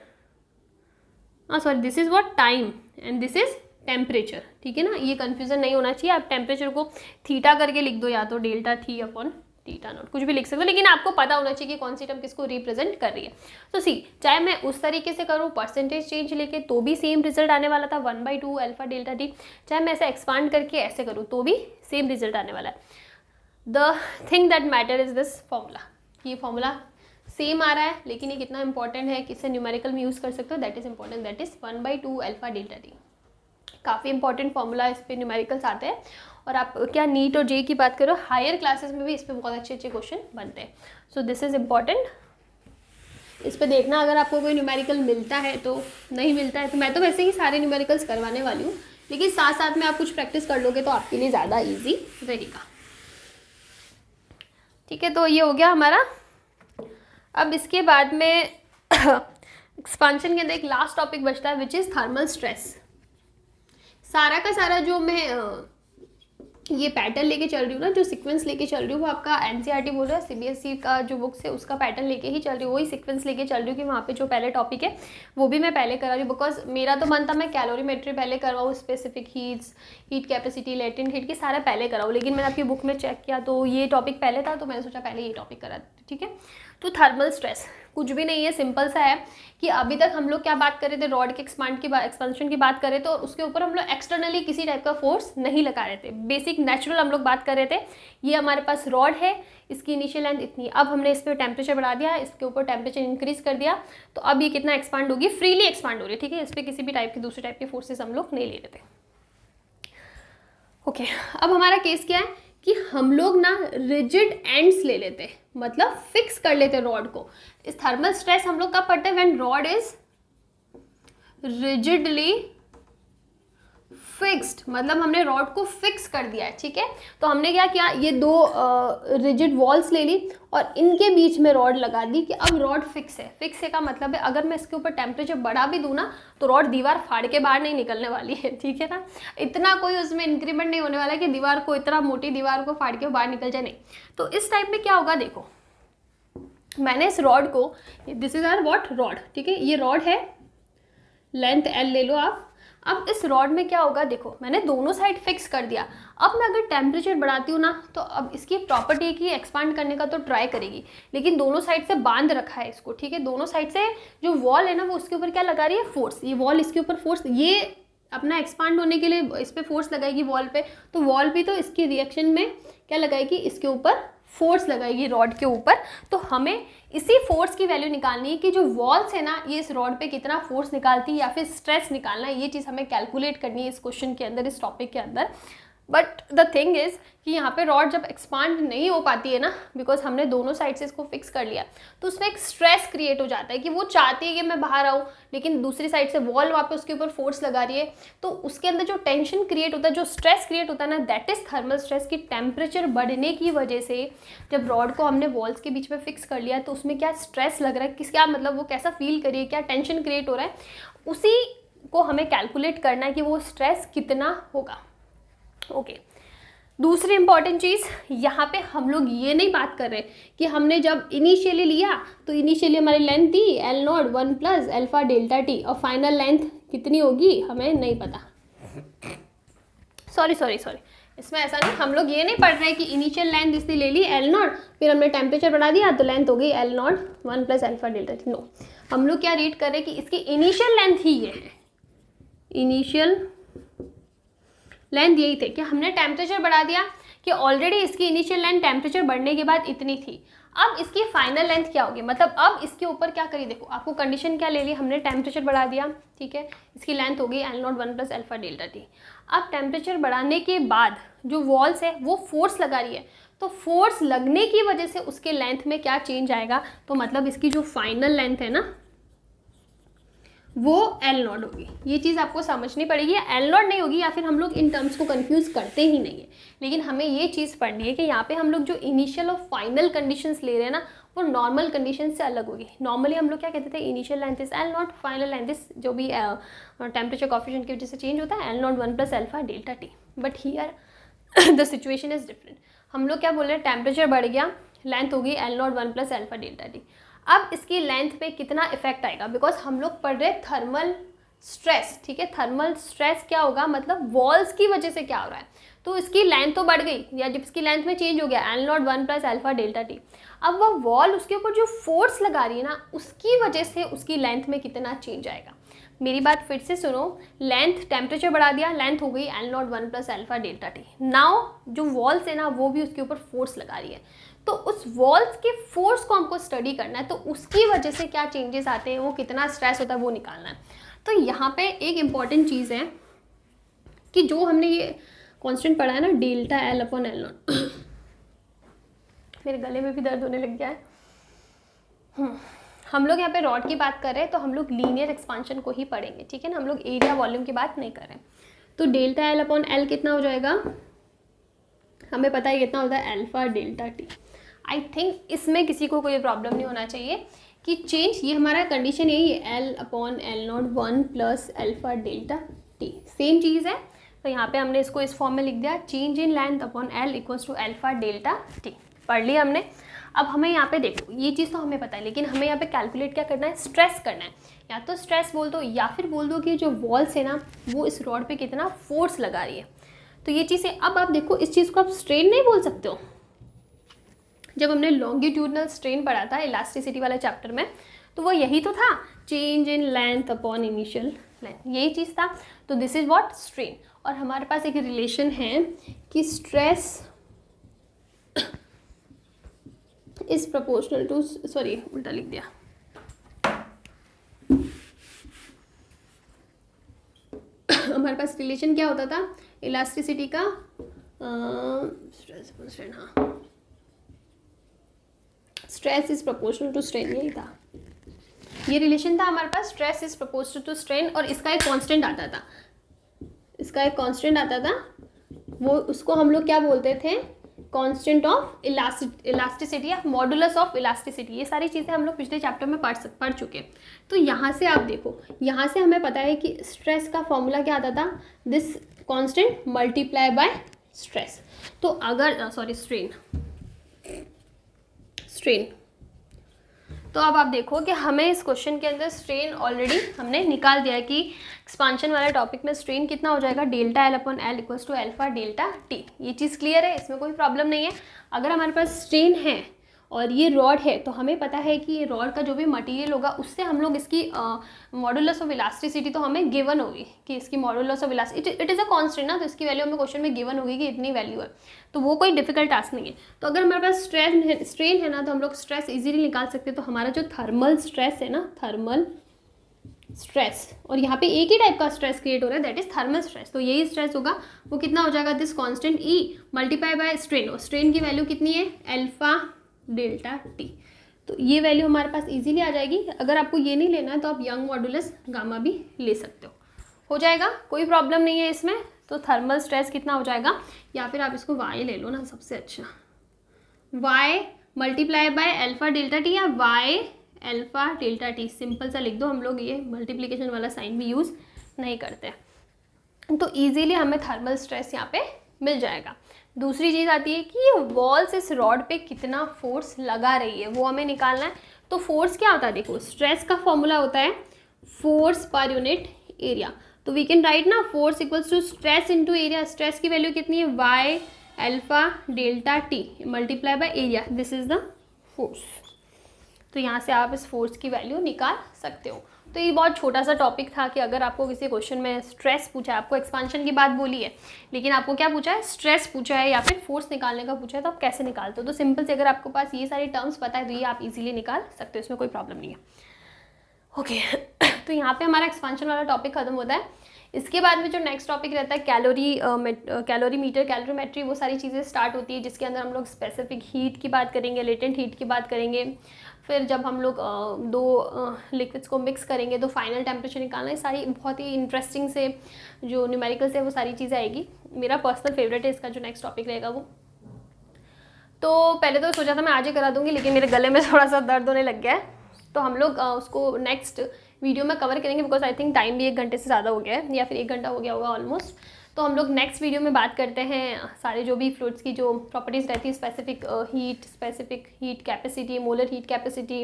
sorry this is what time and this is temperature. ठीक है ना, ये कंफ्यूजन नहीं होना चाहिए। आप टेम्परेचर को थीटा करके लिख दो, या तो delta T upon theta naught, कुछ भी लिख सकते हो, लेकिन आपको पता होना चाहिए कि कौन सी टर्म किसको रिप्रेजेंट कर रही है। तो सी, चाहे मैं उस तरीके से करूँ परसेंटेज चेंज लेके तो भी सेम रिजल्ट आने वाला था 1/2 अल्फा डेल्टा टी, चाहे मैं ऐसे एक्सपांड करके ऐसे करूँ तो भी सेम रिजल्ट आने वाला है। The thing that matter is this formula, ये फॉर्मूला सेम आ रहा है, लेकिन ये कितना इंपॉर्टेंट है, किससे न्यूमेरिकल में यूज़ कर सकते हो, that is important, that is 1/2 alpha delta T. काफ़ी इंपॉर्टेंट फॉर्मूला, इस पर न्यूमेरिकल्स आते हैं। और आप क्या नीट और जे की बात करो, हायर क्लासेस में भी इस पर बहुत अच्छे अच्छे क्वेश्चन बनते हैं। सो दिस इज इम्पॉर्टेंट, इस पर देखना अगर आपको कोई न्यूमेरिकल मिलता है तो, नहीं मिलता है तो मैं तो वैसे ही सारे न्यूमेरिकल्स करवाने वाली हूँ, लेकिन साथ साथ में आप कुछ प्रैक्टिस कर लोगे तो आपके लिए ज़्यादा ईजी रहेगा। ठीक है, तो ये हो गया हमारा। अब इसके बाद में एक्सपांशन के अंदर एक लास्ट टॉपिक बचता है, विच इज़ थर्मल स्ट्रेस। सारा का सारा जो मैं ये पैटर्न लेके चल रही हूँ ना, जो सीक्वेंस लेके चल रही हूँ, वो आपका एनसीईआरटी बोल रहा है, सीबीएसई का जो बुक्स है उसका पैटर्न लेके ही चल रही हूँ, वही सीक्वेंस लेके चल रही हूँ कि वहाँ पे जो पहले टॉपिक है वो भी मैं पहले करा रही हूँ। बिकॉज मेरा तो मन था मैं कैलोरीमेट्री पहले करवाऊँ, specific heats, heat capacity, latent heat की सारा पहले कराऊँ, लेकिन मैंने आपकी बुक में चेक किया तो ये टॉपिक पहले था, तो मैंने सोचा पहले ये टॉपिक करा। ठीक है, तो थर्मल स्ट्रेस कुछ भी नहीं है, सिंपल सा है कि अभी तक हम लोग क्या बात कर रहे थे, रॉड के एक्सपेंशन की बात करें तो उसके ऊपर हम लोग एक्सटर्नली किसी टाइप का फोर्स नहीं लगा रहे थे, बेसिक नेचुरल हम लोग बात कर रहे थे। ये हमारे पास रॉड है, इसकी इनिशियल लेंथ इतनी, अब हमने इस पर टेम्परेचर बढ़ा दिया, इसके ऊपर टेम्परेचर इंक्रीज कर दिया, तो अब ये कितना एक्सपांड होगी, फ्रीली एक्सपांड हो रही है। ठीक है, इस पर किसी भी टाइप के दूसरे टाइप के फोर्सेस हम लोग नहीं ले रहे थे। ओके, अब हमारा केस क्या है कि हम लोग ना रिजिड एंड्स ले लेते, मतलब फिक्स कर लेते रॉड को। इस थर्मल स्ट्रेस हम लोग कब पढ़ते हैं, when rod is rigidly fixed, मतलब हमने रॉड को फिक्स कर दिया है। ठीक है, तो हमने क्या किया, ये दो रिजिड वॉल्स ले ली और इनके बीच में रॉड लगा दी कि अब रॉड फिक्स है। फिक्स है का मतलब है अगर मैं इसके ऊपर टेम्परेचर बढ़ा भी दूँ ना तो रॉड दीवार फाड़ के बाहर नहीं निकलने वाली है। ठीक है ना, इतना कोई उसमें इंक्रीमेंट नहीं होने वाला है कि दीवार को, इतना मोटी दीवार को फाड़ के बाहर निकल जाए, नहीं। तो इस टाइप में क्या होगा, देखो मैंने इस रॉड को, this is our what, rod. ठीक है, ये रॉड है, लेंथ L ले लो आप। अब इस रॉड में क्या होगा, देखो मैंने दोनों साइड फिक्स कर दिया। अब मैं अगर टेम्परेचर बढ़ाती हूँ ना तो अब इसकी प्रॉपर्टी की एक्सपांड करने का तो ट्राई करेगी, लेकिन दोनों साइड से बांध रखा है इसको। ठीक है, दोनों साइड से जो वॉल है ना वो उसके ऊपर क्या लगा रही है, फोर्स। ये वॉल इसके ऊपर फोर्स, ये अपना एक्सपांड होने के लिए इस पर फोर्स लगाएगी वॉल पे, तो वॉल भी तो इसकी रिएक्शन में क्या लगाएगी, इसके ऊपर फोर्स लगाएगी रॉड के ऊपर। तो हमें इसी फोर्स की वैल्यू निकालनी है कि जो वॉल्स है ना ये इस रॉड पे कितना फोर्स निकालती है या फिर स्ट्रेस निकालना है, ये चीज़ हमें कैलकुलेट करनी है इस क्वेश्चन के अंदर, इस टॉपिक के अंदर। बट द थिंग इज़ कि यहाँ पे रॉड जब एक्सपांड नहीं हो पाती है ना, बिकॉज हमने दोनों साइड से इसको फिक्स कर लिया, तो उसमें एक स्ट्रेस क्रिएट हो जाता है कि वो चाहती है कि मैं बाहर आऊँ, लेकिन दूसरी साइड से वॉल वहाँ पे उसके ऊपर फोर्स लगा रही है। तो उसके अंदर जो टेंशन क्रिएट होता है, जो स्ट्रेस क्रिएट होता है ना, दैट इज थर्मल स्ट्रेस। की टेम्परेचर बढ़ने की वजह से जब रॉड को हमने वॉल्स के बीच में फिक्स कर लिया तो उसमें क्या स्ट्रेस लग रहा है, किस क्या मतलब वो कैसा फील करिए, क्या टेंशन क्रिएट हो रहा है, उसी को हमें कैलकुलेट करना है कि वो स्ट्रेस कितना होगा। ओके, दूसरी इंपॉर्टेंट चीज़ यहाँ पे हम लोग ये नहीं बात कर रहे कि हमने जब इनिशियली लिया तो इनिशियली हमारी लेंथ थी L0 1 plus alpha delta T, और फाइनल लेंथ कितनी होगी हमें नहीं पता। सॉरी, इसमें ऐसा नहीं, हम लोग ये नहीं पढ़ रहे कि इनिशियल लेंथ इसने ले ली L0, फिर हमने टेम्परेचर बढ़ा दिया तो लेंथ हो गई L0 1 plus alpha delta T. No, हम लोग क्या रीड कर रहे हैं कि इसकी इनिशियल लेंथ ही ये है, इनिशियल लेंथ यही थे कि हमने टेम्परेचर बढ़ा दिया कि ऑलरेडी इसकी इनिशियल लेंथ टेम्परेचर बढ़ने के बाद इतनी थी। अब इसकी फाइनल लेंथ क्या होगी, मतलब अब इसके ऊपर क्या करिए, देखो आपको कंडीशन क्या ले ली, हमने टेम्परेचर बढ़ा दिया। ठीक है, इसकी लेंथ हो गई L0 1 plus alpha delta T. अब टेम्परेचर बढ़ाने के बाद जो वॉल्स है वो फोर्स लगा रही है, तो फोर्स लगने की वजह से उसके लेंथ में क्या चेंज आएगा, तो मतलब इसकी जो फाइनल लेंथ है ना वो एल नॉट होगी। ये चीज़ आपको समझनी पड़ेगी। एल नॉट नहीं होगी या फिर हम लोग इन टर्म्स को कंफ्यूज करते ही नहीं है, लेकिन हमें ये चीज़ पढ़नी है कि यहाँ पे हम लोग जो इनिशियल और फाइनल कंडीशंस ले रहे हैं ना, वो नॉर्मल कंडीशन से अलग होगी। नॉर्मली हम लोग क्या कहते थे, initial length is L not, final length is जो भी टेम्परेचर कॉफिशिएंट की वजह से चेंज होता है L naught 1 + alpha delta T. But here the situation is different. हम लोग क्या बोल रहे हैं, टेम्परेचर बढ़ गया, लेंथ होगी L naught 1 + alpha delta T. अब इसकी लेंथ पे कितना इफेक्ट आएगा, बिकॉज हम लोग पढ़ रहे थर्मल स्ट्रेस, ठीक है। थर्मल स्ट्रेस क्या होगा, मतलब वॉल्स की वजह से क्या हो रहा है, तो इसकी लेंथ तो बढ़ गई, या जब इसकी लेंथ में चेंज हो गया L naught 1 + alpha delta T. अब वो वॉल उसके ऊपर जो फोर्स लगा रही है ना, उसकी वजह से उसकी लेंथ में कितना चेंज आएगा। मेरी बात फिर से सुनो, लेंथ टेम्परेचर बढ़ा दिया, लेंथ हो गई L naught 1 + alpha delta T. Now जो वॉल्स है ना, वो भी उसके ऊपर फोर्स लगा रही है, तो उस वॉल्स के फोर्स को हमको स्टडी करना है, तो उसकी वजह से क्या चेंजेस आते हैं, वो कितना स्ट्रेस होता है, वो निकालना है। तो यहाँ पे एक इम्पॉर्टेंट चीज़ है कि जो हमने ये कांस्टेंट पढ़ा है ना, delta L upon L not, मेरे गले में भी दर्द होने लग गया है। हम लोग यहाँ पे रॉड की बात कर रहे हैं, तो हम लोग लीनियर एक्सपांशन को ही पढ़ेंगे, ठीक है ना, हम लोग एरिया वॉल्यूम की बात नहीं कर रहे हैं। तो डेल्टा एल अपॉन एल कितना हो जाएगा, हमें पता है कितना होता है, alpha delta T. I think इसमें किसी को कोई प्रॉब्लम नहीं होना चाहिए कि चेंज, ये हमारा कंडीशन यही है, L upon L naught 1 + alpha delta T, same चीज़ है। तो यहाँ पे हमने इसको इस फॉर्म में लिख दिया, change in length upon L equals to alpha delta T. पढ़ लिया हमने। अब हमें यहाँ पे देखो, ये चीज़ तो हमें पता है, लेकिन हमें यहाँ पे कैलकुलेट क्या करना है, स्ट्रेस करना है। या तो स्ट्रेस बोल दो, या फिर बोल दो कि जो वॉल्स है ना, वो इस रॉड पे कितना फोर्स लगा रही है। तो ये चीज़ है। अब आप देखो, इस चीज़ को आप स्ट्रेन नहीं बोल सकते हो। जब हमने लॉन्गिट्यूडनल स्ट्रेन पढ़ा था इलास्टिसिटी वाले चैप्टर में, तो वो यही तो था, change in length upon initial length, यही चीज़ था। तो दिस इज व्हाट, स्ट्रेन। और हमारे पास एक रिलेशन है कि stress is proportional to, sorry उल्टा लिख दिया, हमारे पास रिलेशन क्या होता था इलास्टिसिटी का, स्ट्रेस, हाँ, stress is proportional to strain, यही था, ये रिलेशन था हमारे पास, stress is proportional to strain. और इसका एक कांस्टेंट आता था, इसका एक कांस्टेंट आता था, वो उसको हम लोग क्या बोलते थे, कांस्टेंट ऑफ इलास्टिसिटी या मॉडुलस ऑफ इलास्टिसिटी। ये सारी चीज़ें हम लोग पिछले चैप्टर में पढ़ चुके हैं। तो यहाँ से आप देखो, यहाँ से हमें पता है कि स्ट्रेस का फॉर्मूला क्या आता था, this constant multiply by stress. तो अगर स्ट्रेन, तो अब आप देखो कि हमें इस क्वेश्चन के अंदर स्ट्रेन ऑलरेडी हमने निकाल दिया है कि एक्सपांशन वाले टॉपिक में स्ट्रेन कितना हो जाएगा, delta L upon L equals to alpha delta T. ये चीज़ क्लियर है, इसमें कोई प्रॉब्लम नहीं है। अगर हमारे पास स्ट्रेन है और ये रॉड है, तो हमें पता है कि ये रॉड का जो भी मटेरियल होगा, उससे हम लोग इसकी मॉडुलस ऑफ इलास्टिसिटी तो हमें गिवन होगी कि इसकी modulus of elasticity it is a constant ना, तो इसकी वैल्यू हमें क्वेश्चन में गिवन होगी कि इतनी वैल्यू है, तो वो कोई डिफिकल्ट टास्क नहीं है। तो अगर हमारे पास स्ट्रेन है ना, तो हम लोग स्ट्रेस इजीली निकाल सकते हैं। तो हमारा जो थर्मल स्ट्रेस है ना, थर्मल स्ट्रेस, और यहाँ पे एक ही टाइप का स्ट्रेस क्रिएट हो रहा है, दैट इज थर्मल स्ट्रेस। तो यही स्ट्रेस होगा, वो कितना हो जाएगा, this constant E multiply by strain, और स्ट्रेन की वैल्यू कितनी है, अल्फा डेल्टा टी। तो ये वैल्यू हमारे पास इजीली आ जाएगी। अगर आपको ये नहीं लेना है तो आप यंग मॉडुलस गामा भी ले सकते हो जाएगा, कोई प्रॉब्लम नहीं है इसमें। तो थर्मल स्ट्रेस कितना हो जाएगा, या फिर आप इसको वाई ले लो ना, सबसे अच्छा, Y multiply by alpha delta T, या Y alpha delta T, simple सा लिख दो। हम लोग ये मल्टीप्लिकेशन वाला साइन भी यूज़ नहीं करते, तो ईजीली हमें थर्मल स्ट्रेस यहाँ पे मिल जाएगा। दूसरी चीज़ आती है कि ये वॉल्स इस रॉड पे कितना फोर्स लगा रही है, वो हमें निकालना है। तो फोर्स क्या होता है, देखो स्ट्रेस का फॉर्मूला होता है फोर्स पर यूनिट एरिया। तो वी कैन राइट ना, force equals to stress into area. Stress की वैल्यू कितनी है, Y alpha delta T multiply by area, this is the force. तो यहाँ से आप इस फोर्स की वैल्यू निकाल सकते हो। तो ये बहुत छोटा सा टॉपिक था कि अगर आपको किसी क्वेश्चन में स्ट्रेस पूछा है, आपको एक्सपांशन की बात बोली है, लेकिन आपको क्या पूछा है, स्ट्रेस पूछा है या फिर फोर्स निकालने का पूछा है, तो आप कैसे निकालते हो। तो सिंपल से अगर आपके पास ये सारी टर्म्स पता है, तो ये आप इजीली निकाल सकते हो, इसमें कोई प्रॉब्लम नहीं है। ओके तो यहाँ पे हमारा एक्सपांशन वाला टॉपिक खत्म होता है। इसके बाद में जो नेक्स्ट टॉपिक रहता है कैलोरीमीटर, कैलोरीमेट्री, वो सारी चीज़ें स्टार्ट होती है, जिसके अंदर हम लोग स्पेसिफिक हीट की बात करेंगे, लेटेंट हीट की बात करेंगे, फिर जब हम लोग दो लिक्विड्स को मिक्स करेंगे तो फाइनल टेम्परेचर निकालना है। सारी बहुत ही इंटरेस्टिंग से जो न्यूमेरिकल्स है वो सारी चीज़ें आएगी। मेरा पर्सनल फेवरेट है इसका जो नेक्स्ट टॉपिक रहेगा वो। तो पहले तो सोचा था मैं आज ही करा दूंगी, लेकिन मेरे गले में थोड़ा सा दर्द होने लग गया है, तो हम लोग उसको नेक्स्ट वीडियो में कवर करेंगे, बिकॉज आई थिंक टाइम भी 1 घंटे से ज़्यादा हो गया है, या फिर 1 घंटा हो गया होगा ऑलमोस्ट। तो हम लोग नेक्स्ट वीडियो में बात करते हैं सारे जो भी फ्लूइड्स की जो प्रॉपर्टीज़ रहती है, specific heat capacity, molar heat capacity,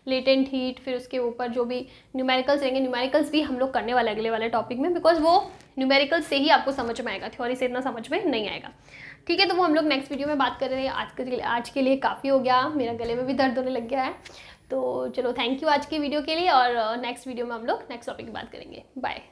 latent heat, फिर उसके ऊपर जो भी न्यूमेरिकल्स रहेंगे, न्यूमेरिकल्स भी हम लोग करने वाले अगले वाले टॉपिक में, बिकॉज वो न्यूमेरिकल्स से ही आपको समझ में आएगा, थ्योरी से इतना समझ में नहीं आएगा। ठीक है, तो वो हम लोग नेक्स्ट वीडियो में बात कर रहे हैं। आज के लिए काफ़ी हो गया, मेरा गले में भी दर्द होने लग गया है। तो चलो, थैंक यू आज की वीडियो के लिए, और नेक्स्ट वीडियो में हम लोग नेक्स्ट टॉपिक की बात करेंगे। बाय।